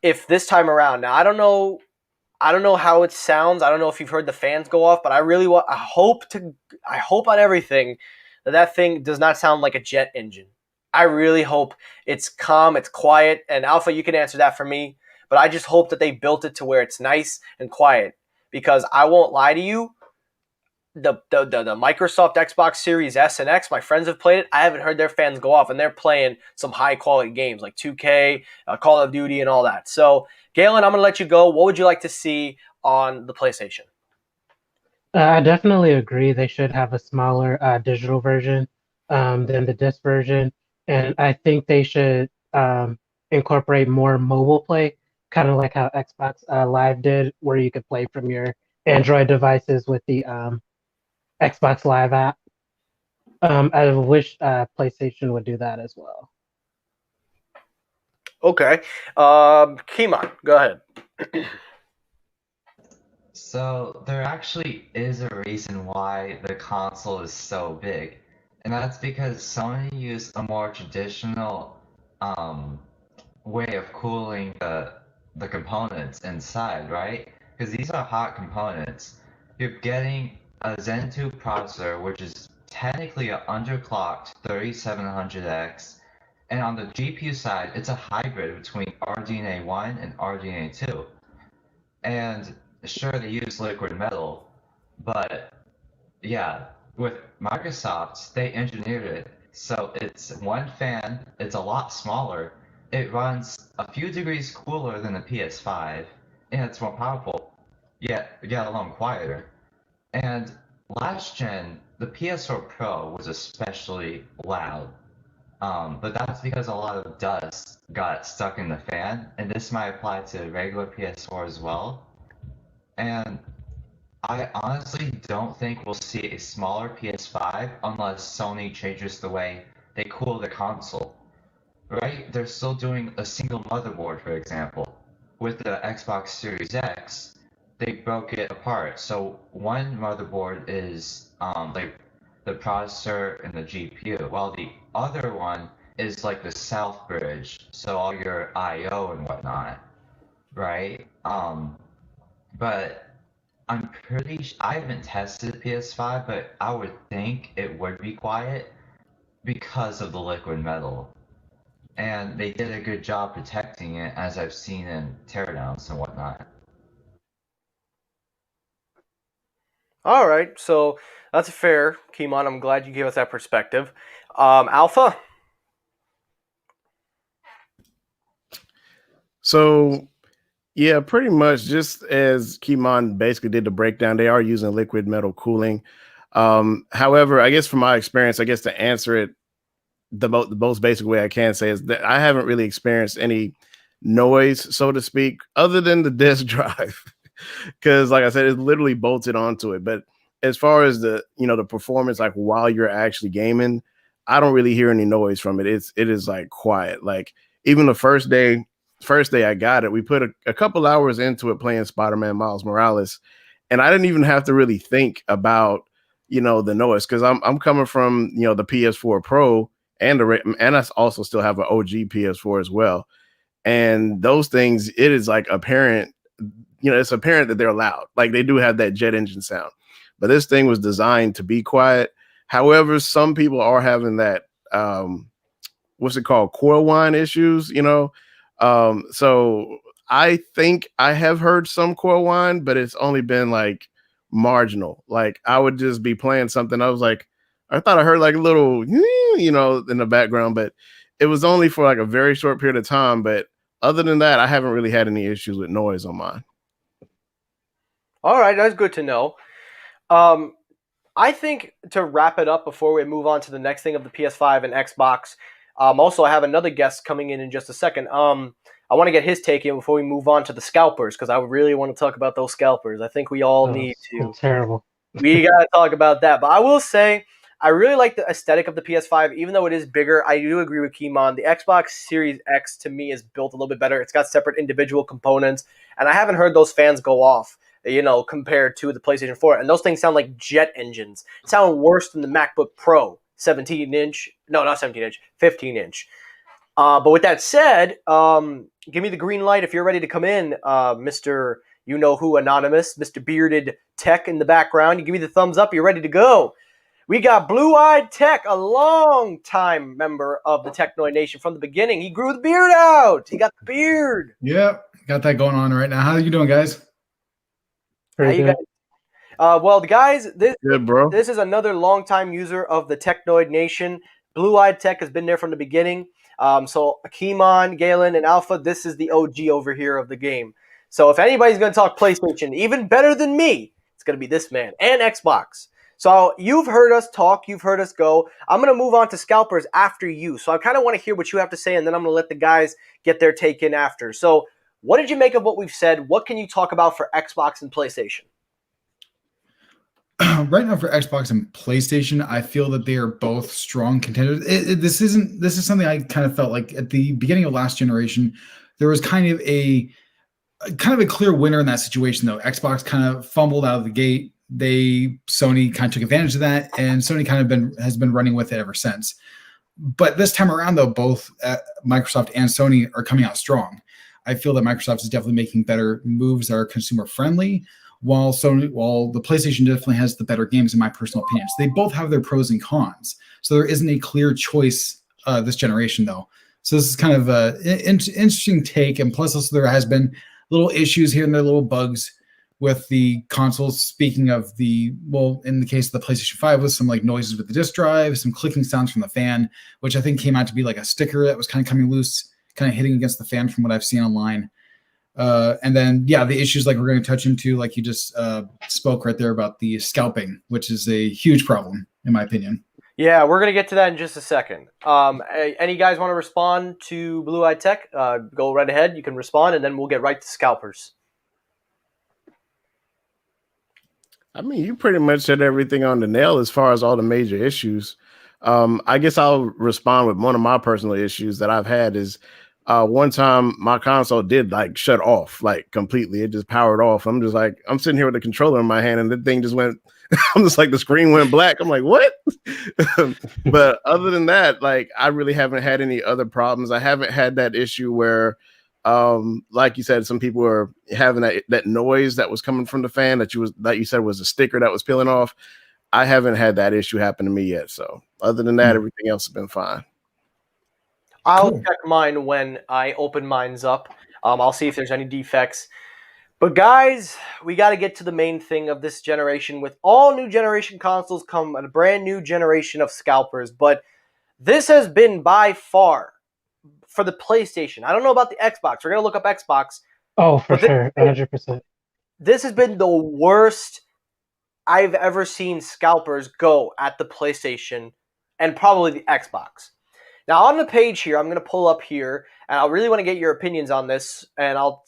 if this time around, now I don't know I don't know how it sounds. I don't know if you've heard the fans go off, but I really want. I hope on everything that thing does not sound like a jet engine. I really hope it's calm, it's quiet, and Alpha, you can answer that for me. But I just hope that they built it to where it's nice and quiet. Because I won't lie to you, the Microsoft Xbox Series S and X, my friends have played it. I haven't heard their fans go off, and they're playing some high quality games like 2K, Call of Duty, and all that. So, Galen, I'm going to let you go. What would you like to see on the PlayStation? I definitely agree. They should have a smaller digital version than the disc version, and I think they should incorporate more mobile play, kind of like how Xbox Live did, where you could play from your Android devices with the Xbox Live app. I wish PlayStation would do that as well. Okay. Kimon, go ahead. So there actually is a reason why the console is so big, and that's because Sony used a more traditional um, way of cooling the components inside, right? Because these are hot components. You're getting a Zen 2 processor, which is technically an underclocked 3700X, and on the GPU side, it's a hybrid between RDNA 1 and RDNA 2. And sure, they use liquid metal, but yeah, with Microsoft, they engineered it so it's one fan, it's a lot smaller, it runs a few degrees cooler than the PS5, and it's more powerful, yet alone quieter. And last gen, the PS4 Pro was especially loud, but that's because a lot of dust got stuck in the fan, and this might apply to regular PS4 as well. And I honestly don't think we'll see a smaller PS5 unless Sony changes the way they cool the console. Right? They're still doing a single motherboard, for example. With the Xbox Series X, they broke it apart. So one motherboard is like the processor and the GPU, while the other one is like the South Bridge, so all your I/O and whatnot, right? But I haven't tested PS5, but I would think it would be quiet because of the liquid metal. And they did a good job protecting it, as I've seen in teardowns and whatnot. All right. So that's fair, Kimon. I'm glad you gave us that perspective. Alpha? So yeah, pretty much just as Kimon basically did the breakdown, they are using liquid metal cooling. However, I guess from my experience, I guess to answer it the most basic way I can say is that I haven't really experienced any noise, so to speak, other than the disk drive. Because like I said, it's literally bolted onto it. But as far as the performance, like while you're actually gaming, I don't really hear any noise from it. It is like quiet. Like even the first day I got it, we put a couple hours into it playing Spider-Man Miles Morales, and I didn't even have to really think about the noise because I'm coming from the PS4 Pro and I also still have an OG PS4 as well, and those things it is like apparent, it's apparent that they're loud, like they do have that jet engine sound, but this thing was designed to be quiet. However, some people are having that what's it called, coil whine issues, so I think I have heard some coil whine, but it's only been like marginal. Like I would just be playing something, I was like, I thought I heard like a little in the background, but it was only for like a very short period of time. But other than that, I haven't really had any issues with noise on mine. All right. That's good to know. Um, I think to wrap it up before we move on to the next thing of the PS5 and Xbox, also I have another guest coming in just a second. I want to get his take in before we move on to the scalpers because I really want to talk about those scalpers. I think we all need to. Terrible. We gotta talk about that. But I will say, I really like the aesthetic of the PS5, even though it is bigger. I do agree with Kimon. The Xbox Series X to me is built a little bit better. It's got separate individual components, and I haven't heard those fans go off. Compared to the PlayStation 4, and those things sound like jet engines. Sound worse than the MacBook Pro 17-inch. No, not 17-inch, 15-inch. But with that said, give me the green light if you're ready to come in, Mr. You know who, Anonymous, Mr. Bearded Tech in the background. You give me the thumbs up, you're ready to go. We got Blue-Eyed Tech, a long-time member of the Technoid Nation from the beginning. He grew the beard out. He got the beard. Yep, got that going on right now. How are you doing, guys? How Pretty you good. guys? Well, guys, Good, bro. this is another long-time user of the Technoid Nation. Blue-Eyed Tech has been there from the beginning. So Akimon, Galen, and Alpha, this is the OG over here of the game. So if anybody's going to talk PlayStation, even better than me, it's going to be this man, and Xbox. So you've heard us talk, you've heard us go. I'm going to move on to Scalpers after you. So I kind of want to hear what you have to say, and then I'm going to let the guys get their take in after. So what did you make of what we've said? What can you talk about for Xbox and PlayStation? Right now for Xbox and PlayStation, I feel that they are both strong contenders. This is something I kind of felt like at the beginning of last generation, there was kind of a clear winner in that situation, though. Xbox kind of fumbled out of the gate. Sony kind of took advantage of that, and Sony kind of has been running with it ever since. But this time around, though, both Microsoft and Sony are coming out strong. I feel that Microsoft is definitely making better moves that are consumer friendly, while the PlayStation definitely has the better games, in my personal opinion. So they both have their pros and cons. So there isn't a clear choice this generation, though. So this is kind of an interesting take, and plus also there has been little issues here and there, little bugs with the consoles. Speaking of in the case of the PlayStation 5, with some like noises with the disk drive, some clicking sounds from the fan, which I think came out to be like a sticker that was kind of coming loose, kind of hitting against the fan from what I've seen online. And then, the issues like we're going to touch into, like you just spoke right there about the scalping, which is a huge problem, in my opinion. Yeah, we're going to get to that in just a second. Any guys want to respond to Blue-Eyed Tech? Go right ahead. You can respond, and then we'll get right to Scalpers. I mean, you pretty much said everything on the nail as far as all the major issues. I guess I'll respond with one of my personal issues that I've had is one time my console did like shut off like completely. It just powered off. I'm sitting here with the controller in my hand and the thing just went, I'm just like, the screen went black. I'm like, what? But other than that, like, I really haven't had any other problems. I haven't had that issue where, like you said, some people were having that noise that was coming from the fan that you said was a sticker that was peeling off. I haven't had that issue happen to me yet. So other than that, everything else has been fine. I'll check mine when I open mine up. I'll see if there's any defects. But guys, we got to get to the main thing of this generation. With all new generation consoles come a brand new generation of scalpers. But this has been by far, for the PlayStation. I don't know about the Xbox. We're going to look up Xbox. Oh, for sure. 100%. This has been the worst I've ever seen scalpers go at the PlayStation and probably the Xbox. Now, on the page here, I'm going to pull up here, and I really want to get your opinions on this, and I'll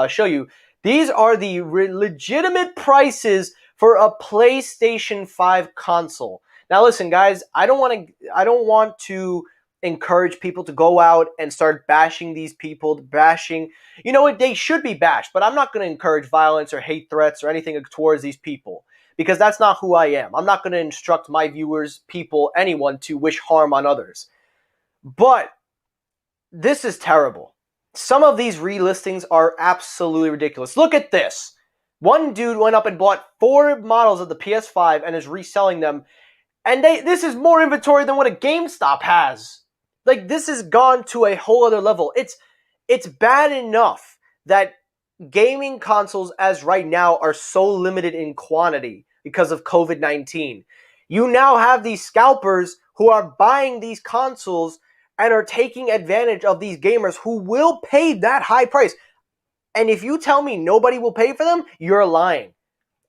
show you. These are the legitimate prices for a PlayStation 5 console. Now, listen, guys, I don't want to encourage people to go out and start bashing these people, you know what, they should be bashed, but I'm not going to encourage violence or hate threats or anything towards these people, because that's not who I am. I'm not going to instruct my viewers, people, anyone to wish harm on others. But this is terrible. Some of these relistings are absolutely ridiculous. Look at this. One dude went up and bought 4 models of the PS5 and is reselling them. And this is more inventory than what a GameStop has. Like, this has gone to a whole other level. It's bad enough that gaming consoles as right now are so limited in quantity because of COVID-19. You now have these scalpers who are buying these consoles and are taking advantage of these gamers who will pay that high price. And if you tell me nobody will pay for them, you're lying.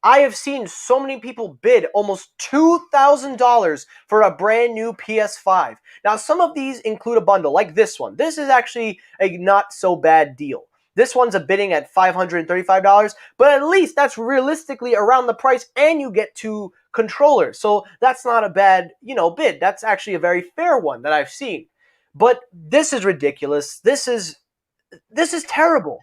I have seen so many people bid almost $2,000 for a brand new PS5. Now, some of these include a bundle, like this one. This is actually a not so bad deal. This one's a bidding at $535, but at least that's realistically around the price, and you get 2 controllers. So that's not a bad, bid. That's actually a very fair one that I've seen. But this is ridiculous. This is terrible.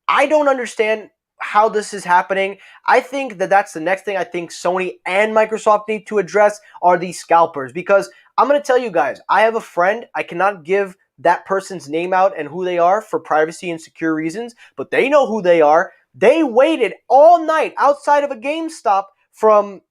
I don't understand how this is happening. I think that's the next thing I think Sony and Microsoft need to address are these scalpers. Because I'm going to tell you guys, I have a friend. I cannot give that person's name out and who they are for privacy and secure reasons, but they know who they are. They waited all night outside of a GameStop from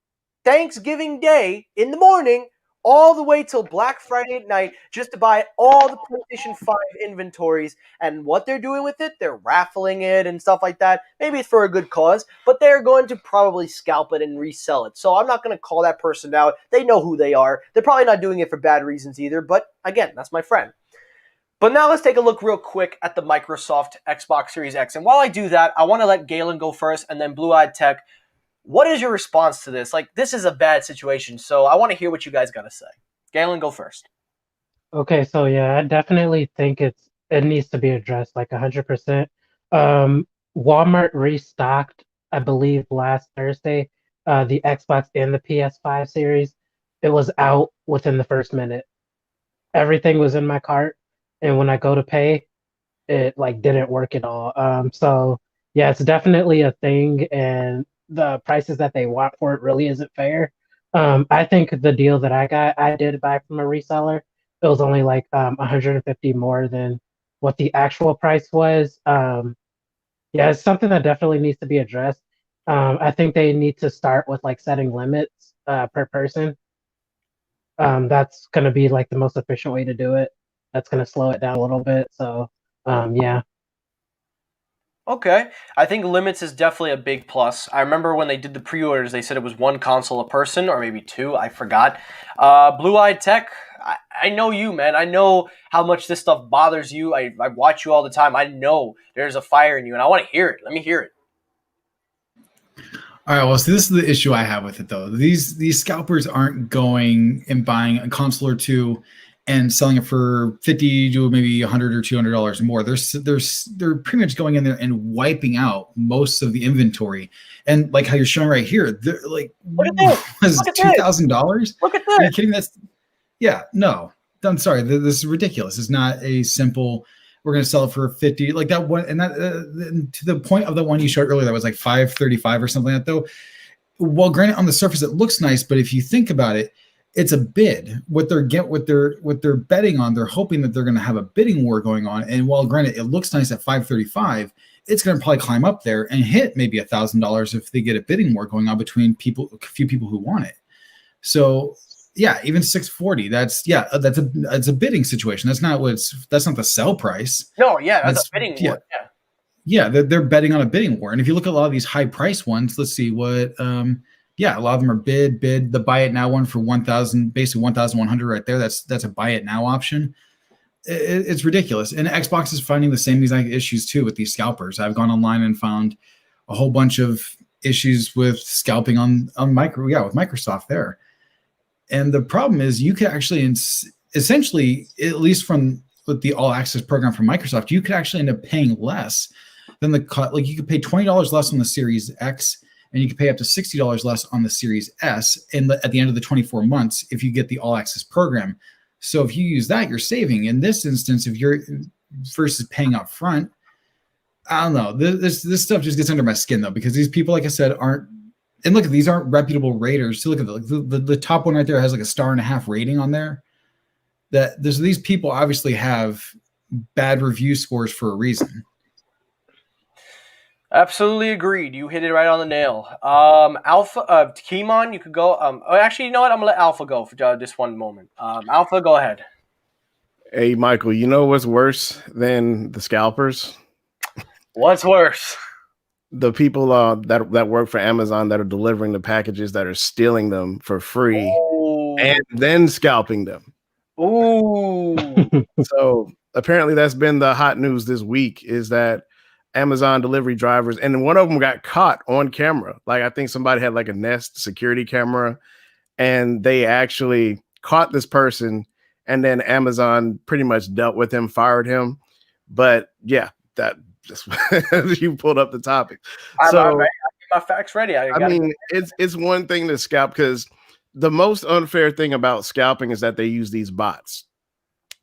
Thanksgiving Day in the morning all the way till Black Friday at night just to buy all the PlayStation 5 inventories. And what they're doing with it, they're raffling it and stuff like that. Maybe it's for a good cause, but they're going to probably scalp it and resell it. So I'm not going to call that person out. They know who they are. They're probably not doing it for bad reasons either, but again, that's my friend. But now let's take a look real quick at the Microsoft Xbox Series X. And while I do that, I want to let Galen go first and then Blue Eyed Tech. What is your response to this? Like, this is a bad situation, so I want to hear what you guys got to say. Galen, go first. Okay, so yeah, I definitely think it needs to be addressed like 100%. Walmart restocked, I believe, last Thursday, the Xbox and the PS5 series. It was out within the first minute. Everything was in my cart, and when I go to pay, it like didn't work at all. So yeah, it's definitely a thing, and the prices that they want for it really isn't fair. I think the deal that I did buy from a reseller. It was only like 150 more than what the actual price was. Yeah, it's something that definitely needs to be addressed. I think they need to start with like setting limits per person. That's going to be like the most efficient way to do it. That's going to slow it down a little bit. So yeah. Okay. I think limits is definitely a big plus. I remember when they did the pre-orders, they said it was one console a person, or maybe two. I forgot. Blue-Eyed Tech, I know you, man. I know how much this stuff bothers you. I watch you all the time. I know there's a fire in you, and I want to hear it. Let me hear it. All right, well, so this is the issue I have with it, though. These scalpers aren't going and buying a console or two and selling it for 50 to maybe $100 or $200 more. They're pretty much going in there and wiping out most of the inventory. And like how you're showing right here, they're like, Look at this. was Look at $2,000? Look at Are you this. kidding? Yeah, no. I'm sorry. This is ridiculous. It's not a simple. We're going to sell it for 50, like that one, and that to the point of the one you showed earlier that was like 535 or something like that. Though, well, granted, on the surface it looks nice, but if you think about it, it's a bid. What they're betting on, they're hoping that they're going to have a bidding war going on. And while granted, it looks nice at 535, it's going to probably climb up there and hit maybe $1,000 if they get a bidding war going on between a few people who want it. So yeah, even 640. That's a bidding situation. That's not the sell price. No, yeah, that's a bidding war. Yeah, they're betting on a bidding war. And if you look at a lot of these high price ones, let's see what. A lot of them are bid. The buy it now one for 1,000, basically 1,100 right there. That's a buy it now option. It's ridiculous. And Xbox is finding the same exact issues too with these scalpers. I've gone online and found a whole bunch of issues with scalping with Microsoft there. And the problem is you could actually essentially, at least with the all access program from Microsoft, you could actually end up paying less than like you could pay $20 less on the Series X, and you could pay up to $60 less on the Series S at the end of the 24 months if you get the all access program. So if you use that, you're saving. In this instance, if you're versus paying up front, I don't know. This stuff just gets under my skin though, because these people, like I said, aren't. And look, these aren't reputable raters. So look at the top one right there has like a 1.5 star rating on there. These people obviously have bad review scores for a reason. Absolutely agreed. You hit it right on the nail. Alpha, Kimon, you could go. Actually, you know what? I'm gonna let Alpha go for just one moment. Alpha, go ahead. Hey, Michael, you know what's worse than the scalpers? What's worse? The people that work for Amazon that are delivering the packages that are stealing them for free and then scalping them. Ooh. So apparently that's been the hot news this week, is that Amazon delivery drivers, and one of them got caught on camera. Like I think somebody had like a Nest security camera, and they actually caught this person, and then Amazon pretty much dealt with him, fired him. But yeah, that just you pulled up the topic. I'm ready. I get my facts ready. I mean, it's one thing to scalp, because the most unfair thing about scalping is that they use these bots.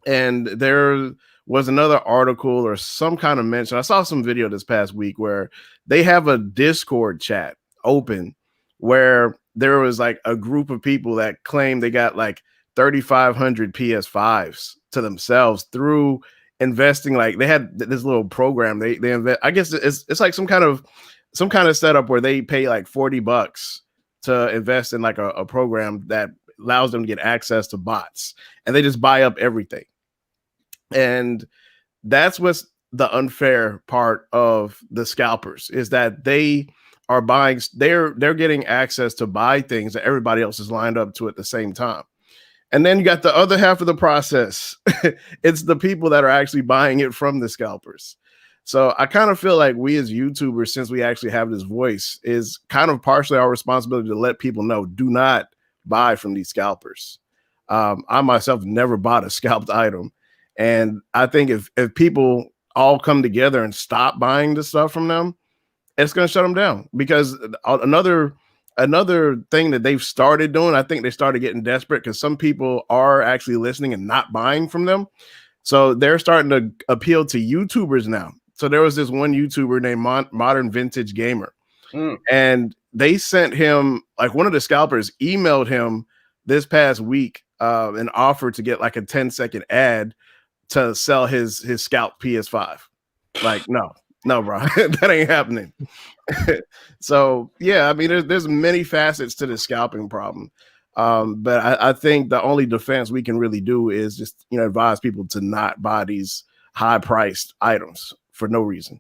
And there was another article or some kind of mention. I saw some video this past week where they have a Discord chat open where there was like a group of people that claim they got like 3,500 PS5s to themselves through investing. Like they had this little program. They invest. I guess it's like some kind of setup where they pay like $40 to invest in like a program that allows them to get access to bots, and they just buy up everything. And that's what's the unfair part of the scalpers, is that they are buying, they're getting access to buy things that everybody else is lined up to at the same time. And then you got the other half of the process. It's the people that are actually buying it from the scalpers. So I kind of feel like we as YouTubers, since we actually have this voice, is kind of partially our responsibility to let people know, do not buy from these scalpers. I myself never bought a scalped item. And I think if people all come together and stop buying the stuff from them, it's going to shut them down. Because another thing that they've started doing, I think they started getting desperate because some people are actually listening and not buying from them. So they're starting to appeal to YouTubers now. So there was this one YouTuber named Modern Vintage Gamer. And they sent him, like, one of the scalpers emailed him this past week an offer to get like a 10-second ad to sell his scalped PS5. Like, no, bro, that ain't happening. So yeah, I mean, there's many facets to the scalping problem. But I think the only defense we can really do is just, advise people to not buy these high priced items for no reason.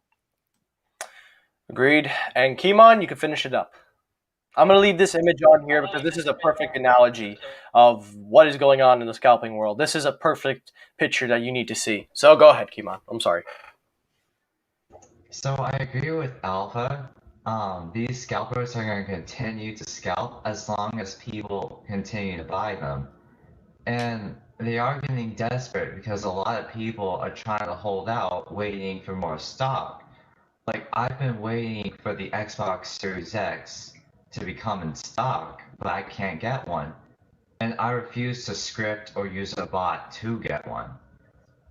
Agreed. And Kimon, you can finish it up. I'm going to leave this image on here because this is a perfect analogy of what is going on in the scalping world. This is a perfect picture that you need to see. So go ahead, Kimon. I'm sorry. So I agree with Alpha. These scalpers are going to continue to scalp as long as people continue to buy them. And they are getting desperate because a lot of people are trying to hold out, waiting for more stock. Like, I've been waiting for the Xbox Series X to become in stock, but I can't get one. And I refuse to script or use a bot to get one.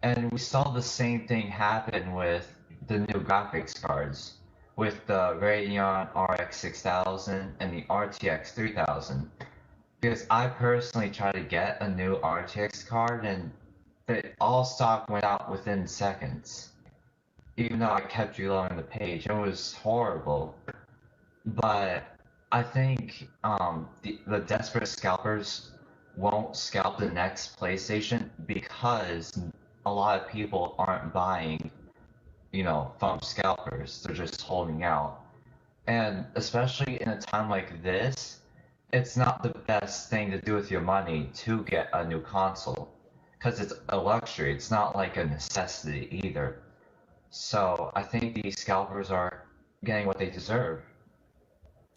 And we saw the same thing happen with the new graphics cards, with the Radeon RX 6000 and the RTX 3000. Because I personally tried to get a new RTX card and all stock went out within seconds. Even though I kept reloading the page, it was horrible. But I think the desperate scalpers won't scalp the next PlayStation because a lot of people aren't buying, from scalpers. They're just holding out. And especially in a time like this, it's not the best thing to do with your money to get a new console. Because it's a luxury, it's not like a necessity either. So I think these scalpers are getting what they deserve.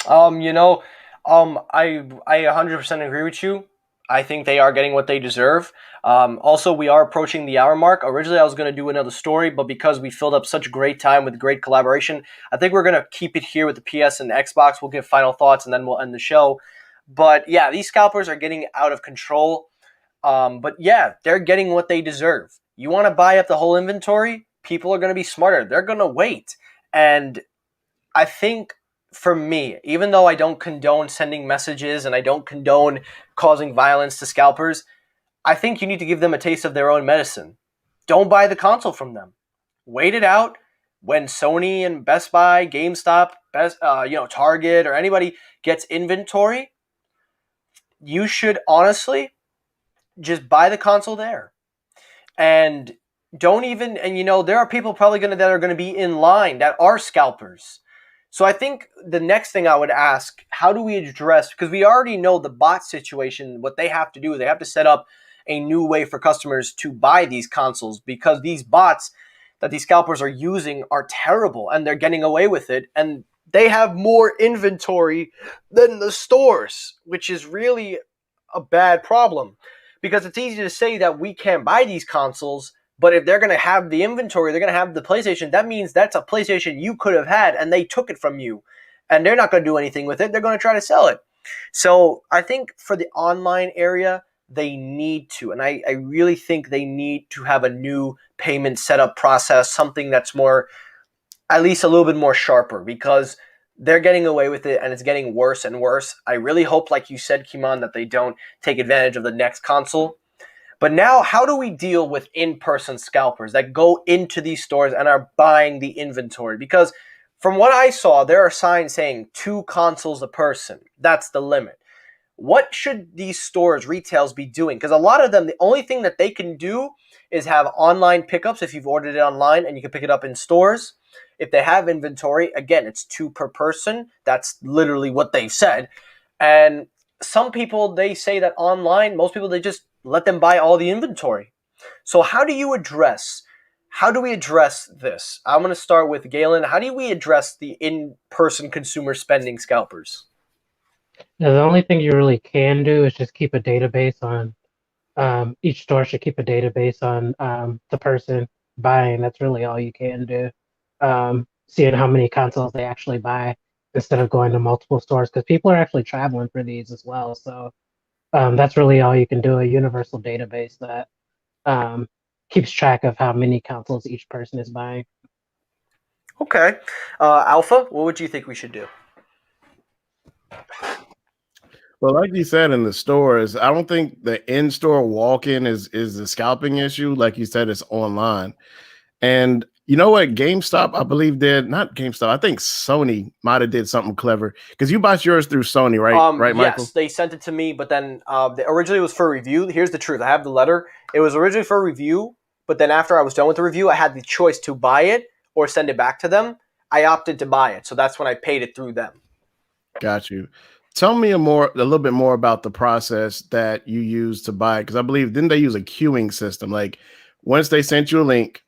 I 100% agree with you. I think they are getting what they deserve. Also, we are approaching the hour mark. Originally, I was going to do another story, but because we filled up such great time with great collaboration, I think we're going to keep it here with the PS and the Xbox. We'll give final thoughts, and then we'll end the show. But yeah, these scalpers are getting out of control. But yeah, they're getting what they deserve. You want to buy up the whole inventory? People are going to be smarter. They're going to wait. And I think, for me, even though I don't condone sending messages and I don't condone causing violence to scalpers, I think you need to give them a taste of their own medicine. Don't buy the console from them. Wait it out. When Sony and Best Buy, GameStop, Target, or anybody gets inventory, you should honestly just buy the console there. And don't even, there are people probably that are going to be in line that are scalpers. So I think the next thing I would ask, how do we address, because we already know the bot situation, what they have to do, they have to set up a new way for customers to buy these consoles, because these bots that these scalpers are using are terrible and they're getting away with it. And they have more inventory than the stores, which is really a bad problem, because it's easy to say that we can't buy these consoles. But if they're going to have the inventory, they're going to have the PlayStation, that means that's a PlayStation you could have had and they took it from you. And they're not going to do anything with it. They're going to try to sell it. So I think for the online area, they need to. And I really think they need to have a new payment setup process, something that's more, at least a little bit more sharper, because they're getting away with it and it's getting worse and worse. I really hope, like you said, Kimon, that they don't take advantage of the next console. But now, how do we deal with in-person scalpers that go into these stores and are buying the inventory? Because from what I saw, there are signs saying 2 consoles a person. That's the limit. What should these stores, retails, be doing? Because a lot of them, the only thing that they can do is have online pickups if you've ordered it online and you can pick it up in stores. If they have inventory, again, it's 2 per person. That's literally what they've said. And some people, they say that online, most people, they just let them buy all the inventory. So how do we address this? I'm going to start with Galen. How do we address the in-person consumer spending scalpers? Now, the only thing you really can do is just keep a database on each store should keep a database on the person buying. That's really all you can do. Seeing how many consoles they actually buy instead of going to multiple stores, because people are actually traveling for these as well. So that's really all you can do, a universal database that um, keeps track of how many consoles each person is buying. Okay. Alpha, what would you think we should do? Well, like you said in the stores, I don't think the in-store walk-in is the scalping issue. Like you said, it's online. And you know what? GameStop, I believe, did not GameStop. I think Sony might have did something clever because you bought yours through Sony, right? Right, Michael? Yes, they sent it to me, but then originally it was for review. Here's the truth. I have the letter. It was originally for review, but then after I was done with the review, I had the choice to buy it or send it back to them. I opted to buy it, so that's when I paid it through them. Got you. Tell me a little bit more about the process that you use to buy, because I believe didn't they use a queuing system? Like once they sent you a link,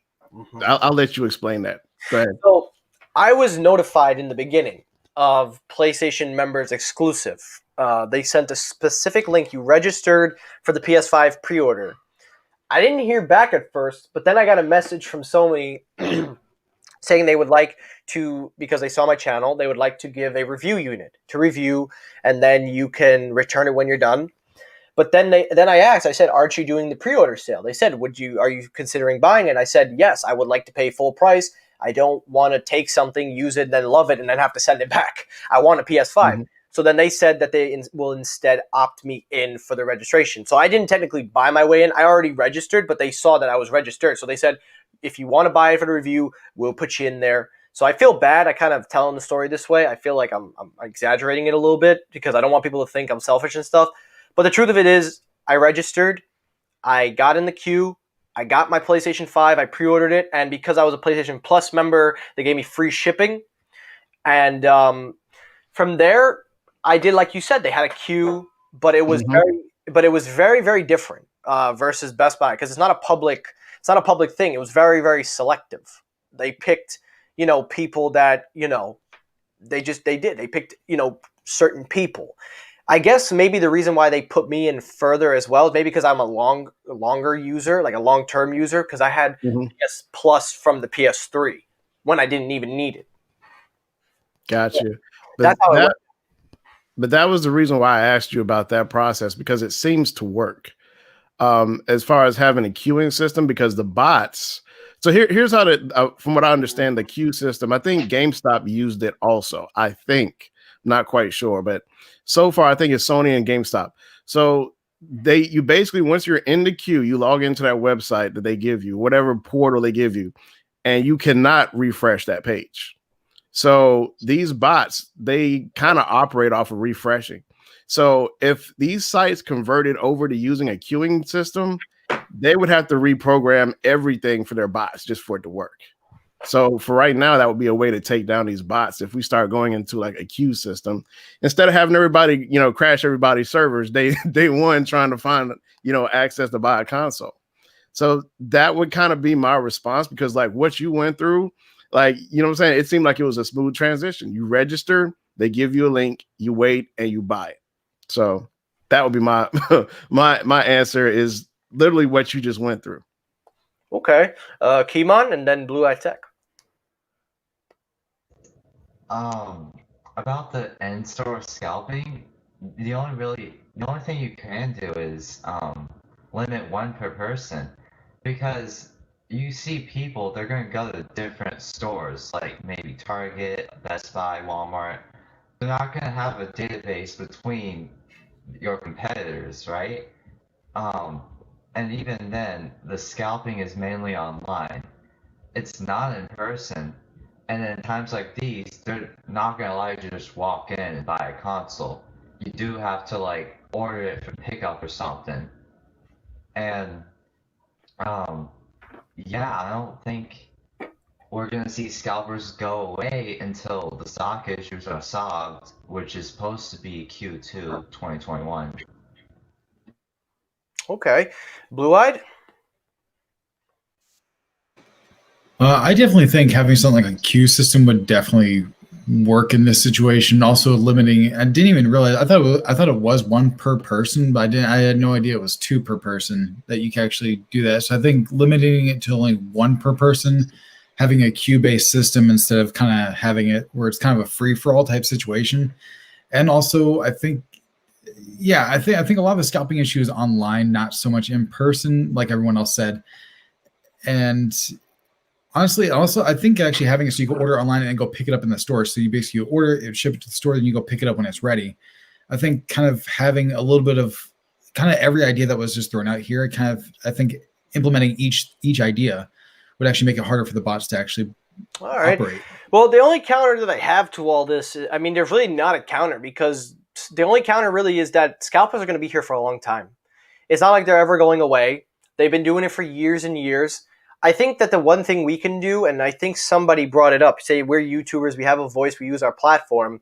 I'll let you explain that. Go ahead. So I was notified in the beginning of PlayStation members exclusive. They sent a specific link. You registered for the PS5 pre-order. I didn't hear back at first, but then I got a message from Sony saying they would like to, because they saw my channel, they would like to give a review unit to review, and then you can return it when you're done. But then I asked, I said, aren't you doing the pre-order sale? They said, are you considering buying it? I said, yes, I would like to pay full price. I don't want to take something, use it, then love it, and then have to send it back. I want a PS5. Mm-hmm. So then they said that they will instead opt me in for the registration. So I didn't technically buy my way in. I already registered, but they saw that I was registered. So they said, if you want to buy it for the review, we'll put you in there. So I feel bad. I kind of telling the story this way. I feel like I'm exaggerating it a little bit because I don't want people to think I'm selfish and stuff. But the truth of it is, I registered, I got in the queue, I got my PlayStation 5, I pre-ordered it, and because I was a PlayStation Plus member, they gave me free shipping. And from there, I did like you said, they had a queue, but it was very, very different versus Best Buy because it's not a public thing. It was very, very selective. They picked, people that, they picked, certain people. I guess maybe the reason why they put me in further as well is maybe because I'm a longer user, like a long-term user, because I had PS Plus from the PS3 when I didn't even need it. Gotcha. That's how it works. But that was the reason why I asked you about that process, because it seems to work. As far as having a queuing system, because the bots. So here's how from what I understand, the queue system. I think GameStop used it also. I think, not quite sure, but so far I think it's Sony and GameStop. So you basically, once you're in the queue, you log into that website that they give you, whatever portal they give you, and you cannot refresh that page. So these bots, they kind of operate off of refreshing. So if these sites converted over to using a queuing system, they would have to reprogram everything for their bots just for it to work. So for right now, that would be a way to take down these bots. If we start going into like a queue system, instead of having everybody, crash everybody's servers, day one trying to find, access to buy a console. So that would kind of be my response, because like what you went through, like, what I'm saying? It seemed like it was a smooth transition. You register, they give you a link, you wait, and you buy it. So that would be my my answer is literally what you just went through. Okay. Kimon and then Blue Eye Tech. About the in-store scalping, the only thing you can do is limit 1 per person, because you see people, they're going to go to different stores, like maybe Target, Best Buy, Walmart. They're not going to have a database between your competitors, right? And even then, the scalping is mainly online. It's not in person. And in times like these, they're not gonna allow you to just walk in and buy a console. You do have to like order it for pickup or something. And um, yeah, I don't think we're gonna see scalpers go away until the stock issues are solved, which is supposed to be Q2 2021. Okay. Blue Eyed? I definitely think having something like a queue system would definitely work in this situation. Also, limiting. I didn't even realize. I thought it was one per person, but I didn't. I had no idea it was two per person that you can actually do that. So I think limiting it to only one per person, having a queue based system instead of kind of having it where it's kind of a free for all type situation. And also, I think. Yeah, I think a lot of the scalping issue is online, not so much in person, like everyone else said. And honestly, also, I think actually having it so you can order online and then go pick it up in the store. So you basically order it, ship it to the store, then you go pick it up when it's ready. I think kind of having a little bit of kind of every idea that was just thrown out here, kind of I think implementing each idea would actually make it harder for the bots to actually All right. operate. Well, the only counter that I have to all this, I mean, there's really not a counter because the only counter really is that scalpers are going to be here for a long time. It's not like they're ever going away. They've been doing it for years and years. I think that the one thing we can do, and I think somebody brought it up, say we're YouTubers, we have a voice, we use our platform.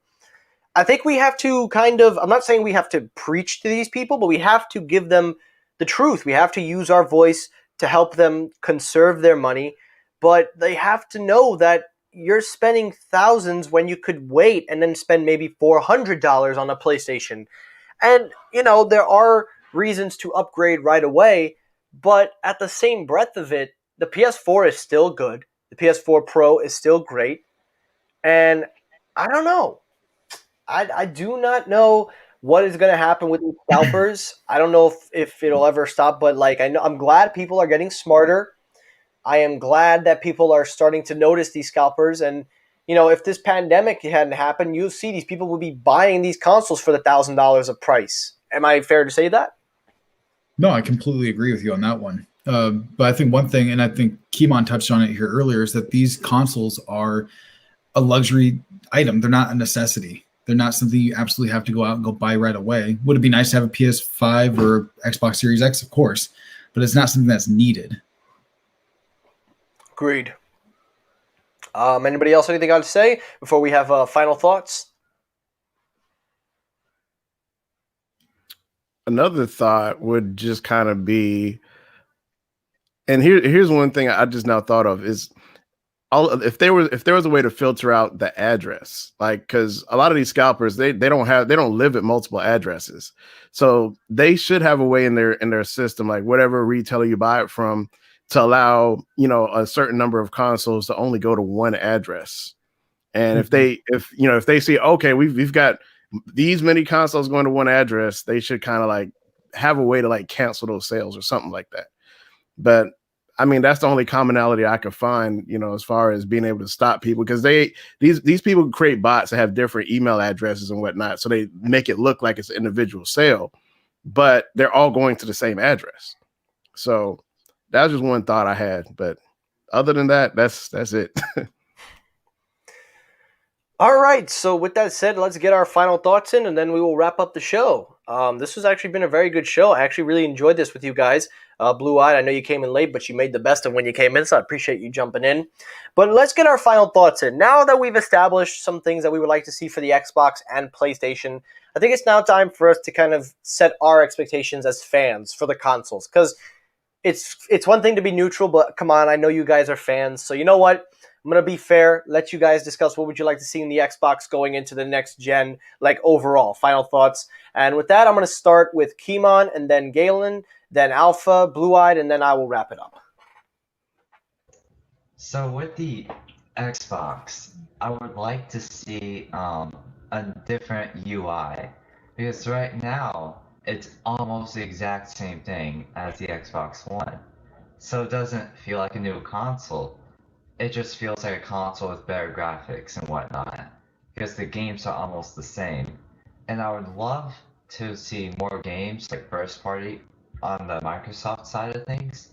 I think we have to kind of, I'm not saying we have to preach to these people, but we have to give them the truth. We have to use our voice to help them conserve their money, but they have to know that you're spending thousands when you could wait and then spend maybe $400 on a PlayStation. And, there are reasons to upgrade right away, but at the same breath of it, the PS4 is still good. The PS4 Pro is still great. And I don't know. I do not know what is going to happen with these scalpers. I don't know if it'll ever stop, but like I'm glad people are getting smarter. I am glad that people are starting to notice these scalpers. And if this pandemic hadn't happened, you'll see these people would be buying these consoles for the $1,000 of price. Am I fair to say that? No, I completely agree with you on that one. But I think one thing, and I think Kimon touched on it here earlier, is that these consoles are a luxury item. They're not a necessity. They're not something you absolutely have to go out and go buy right away. Would it be nice to have a PS5 or Xbox Series X? Of course, but it's not something that's needed. Agreed. Anybody else anything got to say before we have final thoughts? Another thought would just kind of be, and here's one thing I just now thought of is if there was a way to filter out the address, like, because a lot of these scalpers they don't live at multiple addresses, so they should have a way in their system, like whatever retailer you buy it from, to allow a certain number of consoles to only go to one address. And if they see, okay, we've got these many consoles going to one address, they should kind of like have a way to like cancel those sales or something like that. But I mean, that's the only commonality I could find, as far as being able to stop people, because these people create bots that have different email addresses and whatnot, so they make it look like it's an individual sale, but they're all going to the same address. So that was just one thought I had, but other than that, that's it. All right, so with that said, let's get our final thoughts in, and then we will wrap up the show. This has actually been a very good show. I actually really enjoyed this with you guys. Blue Eyed, I know you came in late, but you made the best of when you came in, so I appreciate you jumping in. But let's get our final thoughts in. Now that we've established some things that we would like to see for the Xbox and PlayStation, I think it's now time for us to kind of set our expectations as fans for the consoles, because it's one thing to be neutral, but come on, I know you guys are fans, so you know what? I'm going to be fair, let you guys discuss what would you like to see in the Xbox going into the next gen, like overall, final thoughts. And with that, I'm going to start with Kimon, and then Galen, then Alpha, Blue Eyed, and then I will wrap it up. So with the Xbox, I would like to see a different UI, because right now it's almost the exact same thing as the Xbox One. So it doesn't feel like a new console. It just feels like a console with better graphics and whatnot, because the games are almost the same. And I would love to see more games, like first party on the Microsoft side of things,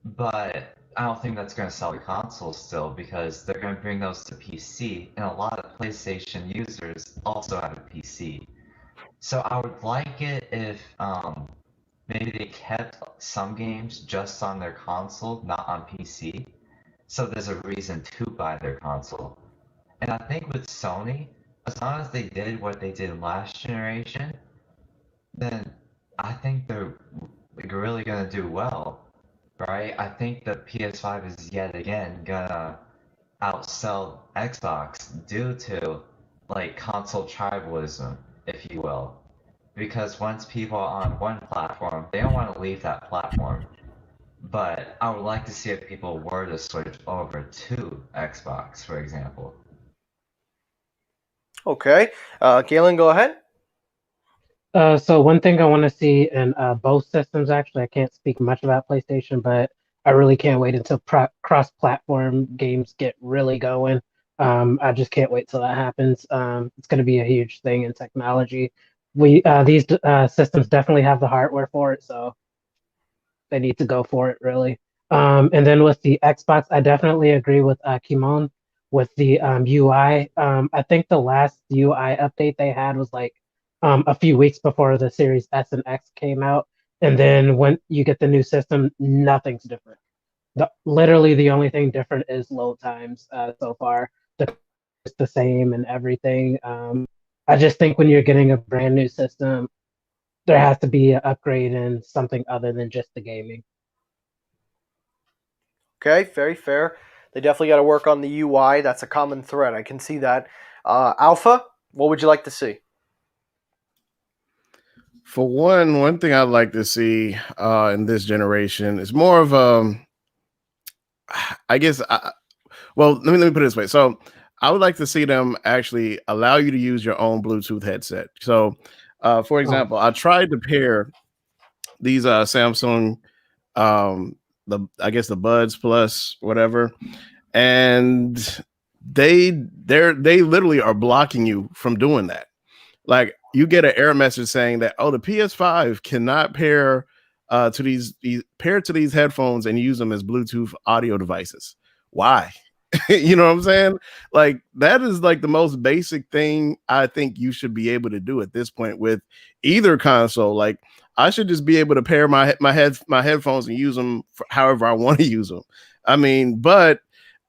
but I don't think that's going to sell the console still because they're going to bring those to PC, and a lot of PlayStation users also have a PC. So I would like it if maybe they kept some games just on their console, not on PC, so there's a reason to buy their console. And I think with Sony, as long as they did what they did last generation, then I think they're like, really gonna do well, right? I think the PS5 is yet again gonna outsell Xbox due to like console tribalism, if you will. Because once people are on one platform, they don't want to leave that platform. But I would like to see if people were to switch over to Xbox, for example. Okay. Galen, go ahead. So one thing I want to see in both systems, actually, I can't speak much about PlayStation, but I really can't wait until cross-platform games get really going. I just can't wait till that happens. It's going to be a huge thing in technology. These systems definitely have the hardware for it, so they need to go for it really. And then with the Xbox, I definitely agree with Kimon with the UI. I think the last UI update they had was like a few weeks before the Series S and X came out. And then when you get the new system, nothing's different. Literally the only thing different is load times so far. It's the same and everything. I just think when you're getting a brand new system, there has to be an upgrade in something other than just the gaming. Okay, very fair. They definitely got to work on the UI. That's a common thread. I can see that. Alpha, what would you like to see? For one thing I'd like to see in this generation is more of I guess. Well, let me put it this way. So I would like to see them actually allow you to use your own Bluetooth headset. So, for example, I tried to pair these Samsung, I guess the Buds Plus, whatever, and they literally are blocking you from doing that. Like you get an error message saying that, oh, the PS5 cannot pair to these headphones and use them as Bluetooth audio devices. Why? You know what I'm saying? Like that is like the most basic thing I think you should be able to do at this point with either console. Like I should just be able to pair my headphones and use them for however I want to use them. I mean, but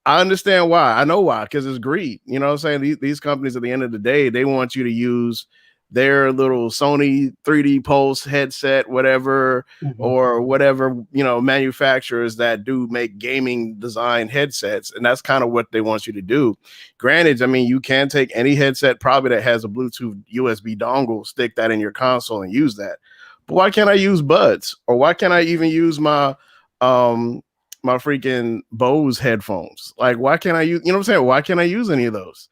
I understand why. I know why, because it's greed. You know what I'm saying? These companies at the end of the day, they want you to use their little Sony 3D Pulse headset, whatever, or whatever, manufacturers that do make gaming design headsets. And that's kind of what they want you to do. Granted, I mean, you can take any headset probably that has a Bluetooth USB dongle, stick that in your console and use that. But why can't I use Buds? Or why can't I even use my freaking Bose headphones? Like, why can't I use, you know what I'm saying? Why can't I use any of those?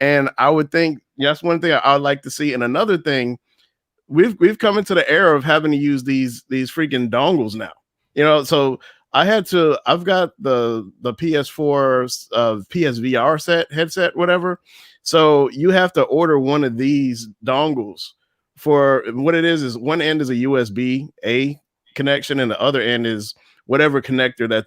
And I would think that's one thing I would like to see. And another thing, we've come into the era of having to use these freaking dongles now. So I've got the PS4 PSVR headset, whatever. So you have to order one of these dongles. For what it is one end is a USB-A connection and the other end is whatever connector that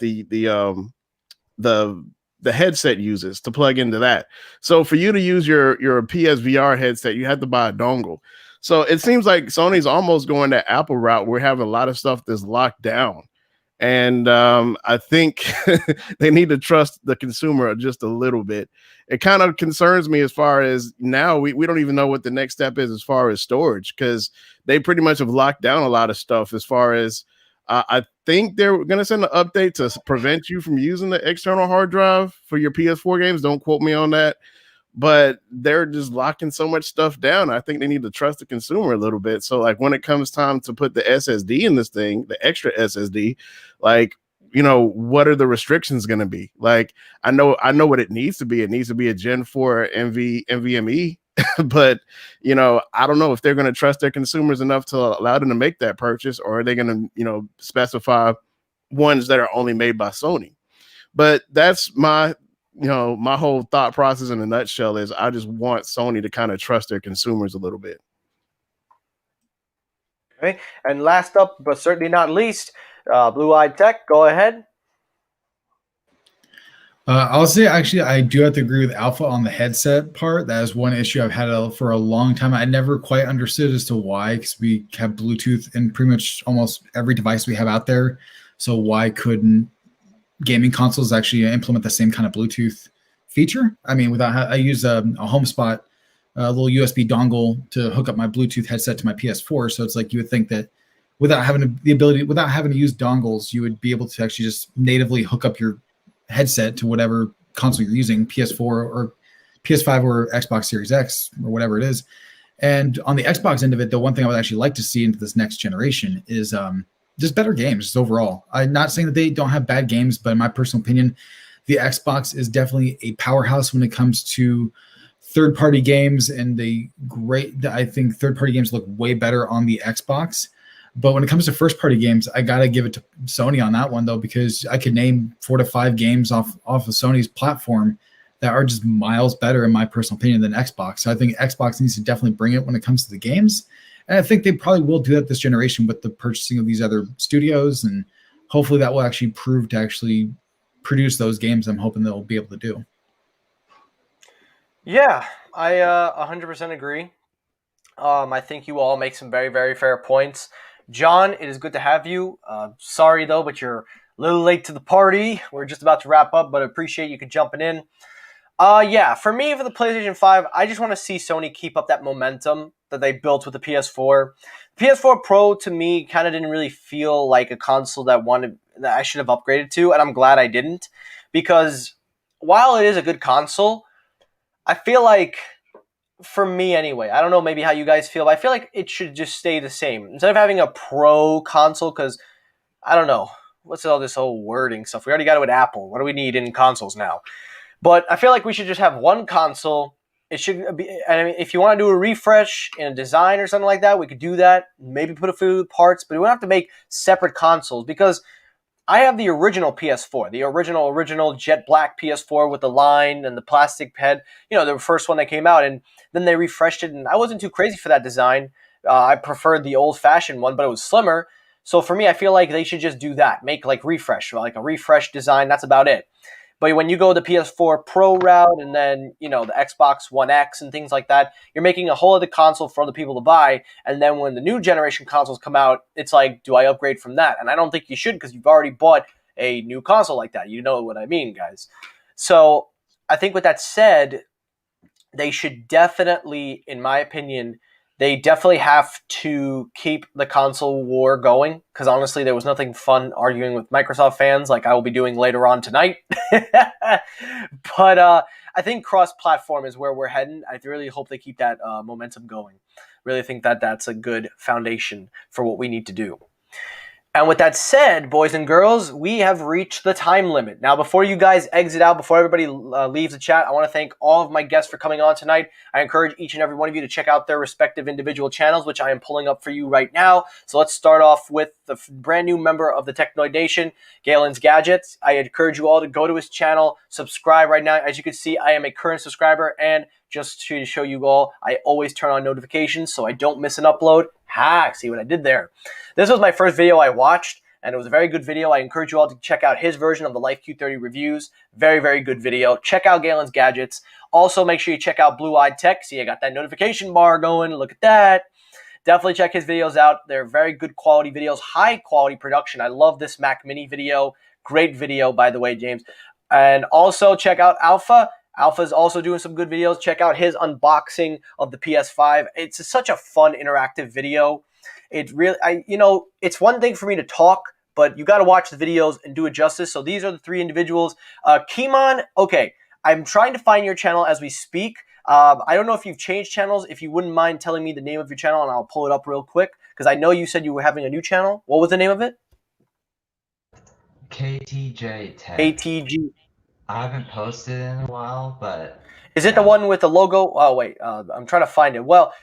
the headset uses to plug into that. So for you to use your PSVR headset, you have to buy a dongle. So it seems like Sony's almost going that Apple route. We're having a lot of stuff that's locked down. And I think they need to trust the consumer just a little bit. It kind of concerns me as far as now we don't even know what the next step is as far as storage, because they pretty much have locked down a lot of stuff as far as I think they're going to send an update to prevent you from using the external hard drive for your PS4 games. Don't quote me on that. But they're just locking so much stuff down. I think they need to trust the consumer a little bit. So like when it comes time to put the SSD in this thing, the extra SSD, like, what are the restrictions going to be? Like, I know what it needs to be. It needs to be a Gen 4 NVMe. But, I don't know if they're going to trust their consumers enough to allow them to make that purchase, or are they going to, specify ones that are only made by Sony? But that's my whole thought process in a nutshell is I just want Sony to kind of trust their consumers a little bit. Okay, and last up, but certainly not least, Blue Eyed Tech. Go ahead. I'll say actually I do have to agree with Alpha on the headset part. That is one issue I've had for a long time. I never quite understood as to why, because we have Bluetooth in pretty much almost every device we have out there. So why couldn't gaming consoles actually implement the same kind of Bluetooth feature? I mean, I use a HomeSpot, a little USB dongle to hook up my Bluetooth headset to my PS4. So it's like you would think that without having to use dongles, you would be able to actually just natively hook up your headset to whatever console you're using, PS4 or PS5 or Xbox Series X or whatever it is. And on the Xbox end of it, the one thing I would actually like to see into this next generation is just better games just overall. I'm not saying that they don't have bad games, but in my personal opinion, the Xbox is definitely a powerhouse when it comes to third-party games, and I think third-party games look way better on the Xbox. But when it comes to first-party games, I gotta give it to Sony on that one though, because I could name 4 to 5 games off of Sony's platform that are just miles better in my personal opinion than Xbox. So I think Xbox needs to definitely bring it when it comes to the games. And I think they probably will do that this generation with the purchasing of these other studios, and hopefully that will actually prove to actually produce those games I'm hoping they'll be able to do. Yeah, I 100% agree. I think you all make some very, very fair points. John, it is good to have you. Sorry, though, but you're a little late to the party. We're just about to wrap up, but I appreciate you jumping in. Yeah, for me, for the PlayStation 5, I just want to see Sony keep up that momentum that they built with the PS4. PS4 Pro, to me, kind of didn't really feel like a console that I should have upgraded to, and I'm glad I didn't. Because while it is a good console, I feel like, for me anyway, I don't know maybe how you guys feel, but I feel like it should just stay the same. Instead of having a pro console, because, I don't know, what's all this whole wording stuff? We already got it with Apple. What do we need in consoles now? But I feel like we should just have one console. It should be, I mean, if you want to do a refresh in a design or something like that, we could do that. Maybe put a few parts, but we don't have to make separate consoles, because I have the original PS4, the original jet black PS4 with the line and the plastic head. You know, the first one that came out, and then they refreshed it, and I wasn't too crazy for that design. I preferred the old-fashioned one, but it was slimmer. So for me, I feel like they should just do that. Make like a refresh design. That's about it. But when you go the PS4 Pro route, and then, you know, the Xbox One X and things like that, you're making a whole other console for other people to buy. And then when the new generation consoles come out, it's like, do I upgrade from that? And I don't think you should, because you've already bought a new console like that. You know what I mean, guys. So I think with that said, they should definitely, in my opinion, they definitely have to keep the console war going, because honestly, there was nothing fun arguing with Microsoft fans like I will be doing later on tonight. But I think cross-platform is where we're heading. I really hope they keep that momentum going. Really think that that's a good foundation for what we need to do. And with that said, boys and girls, we have reached the time limit. Now, before you guys exit out, before everybody leaves the chat, I want to thank all of my guests for coming on tonight. I encourage each and every one of you to check out their respective individual channels, which I am pulling up for you right now. So let's start off with the brand new member of the Technoid Nation, Galen's Gadgets. I encourage you all to go to his channel, subscribe right now. As you can see, I am a current subscriber, and just to show you all, I always turn on notifications so I don't miss an upload. See what I did there. This was my first video I watched, and it was a very good video. I encourage you all to check out his version of the Life Q30 reviews. Very, very good video. Check out Galen's Gadgets. Also, make sure you check out Blue Eyed Tech. See, I got that notification bar going. Look at that. Definitely check his videos out. They're very good quality videos, high quality production. I love this Mac Mini video. Great video, by the way, James. And also check out Alpha. Alpha's also doing some good videos. Check out his unboxing of the PS5. It's such a fun, interactive video. It really, it's one thing for me to talk, but you got to watch the videos and do it justice. So these are the 3 individuals. Kimon, okay, I'm trying to find your channel as we speak. I don't know if you've changed channels. If you wouldn't mind telling me the name of your channel, and I'll pull it up real quick, because I know you said you were having a new channel. What was the name of it? KTJ Tech. ATG. I haven't posted in a while, but... Is it the one with the logo? Oh, wait. I'm trying to find it. Well,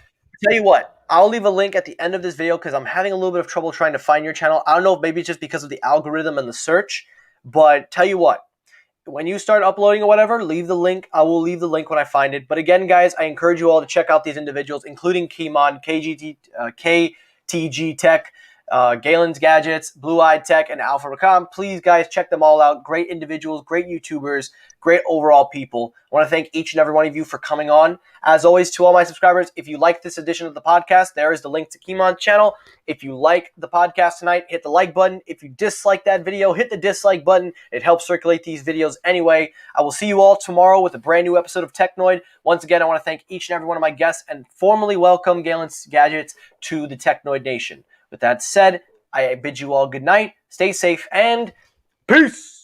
tell you what. I'll leave a link at the end of this video, because I'm having a little bit of trouble trying to find your channel. I don't know if maybe it's just because of the algorithm and the search. But tell you what. When you start uploading or whatever, leave the link. I will leave the link when I find it. But again, guys, I encourage you all to check out these individuals, including Kimon, TG Tech, Galen's Gadgets, Blue Eyed Tech, and Alpha Rakam. Please, guys, check them all out. Great individuals, great YouTubers, great overall people. I want to thank each and every one of you for coming on. As always, to all my subscribers, if you like this edition of the podcast, there is the link to Kemon's channel. If you like the podcast tonight, hit the like button. If you dislike that video, hit the dislike button. It helps circulate these videos anyway. I will see you all tomorrow with a brand new episode of Technoid. Once again, I want to thank each and every one of my guests and formally welcome Galen's Gadgets to the Technoid Nation. With that said, I bid you all good night, stay safe, and peace!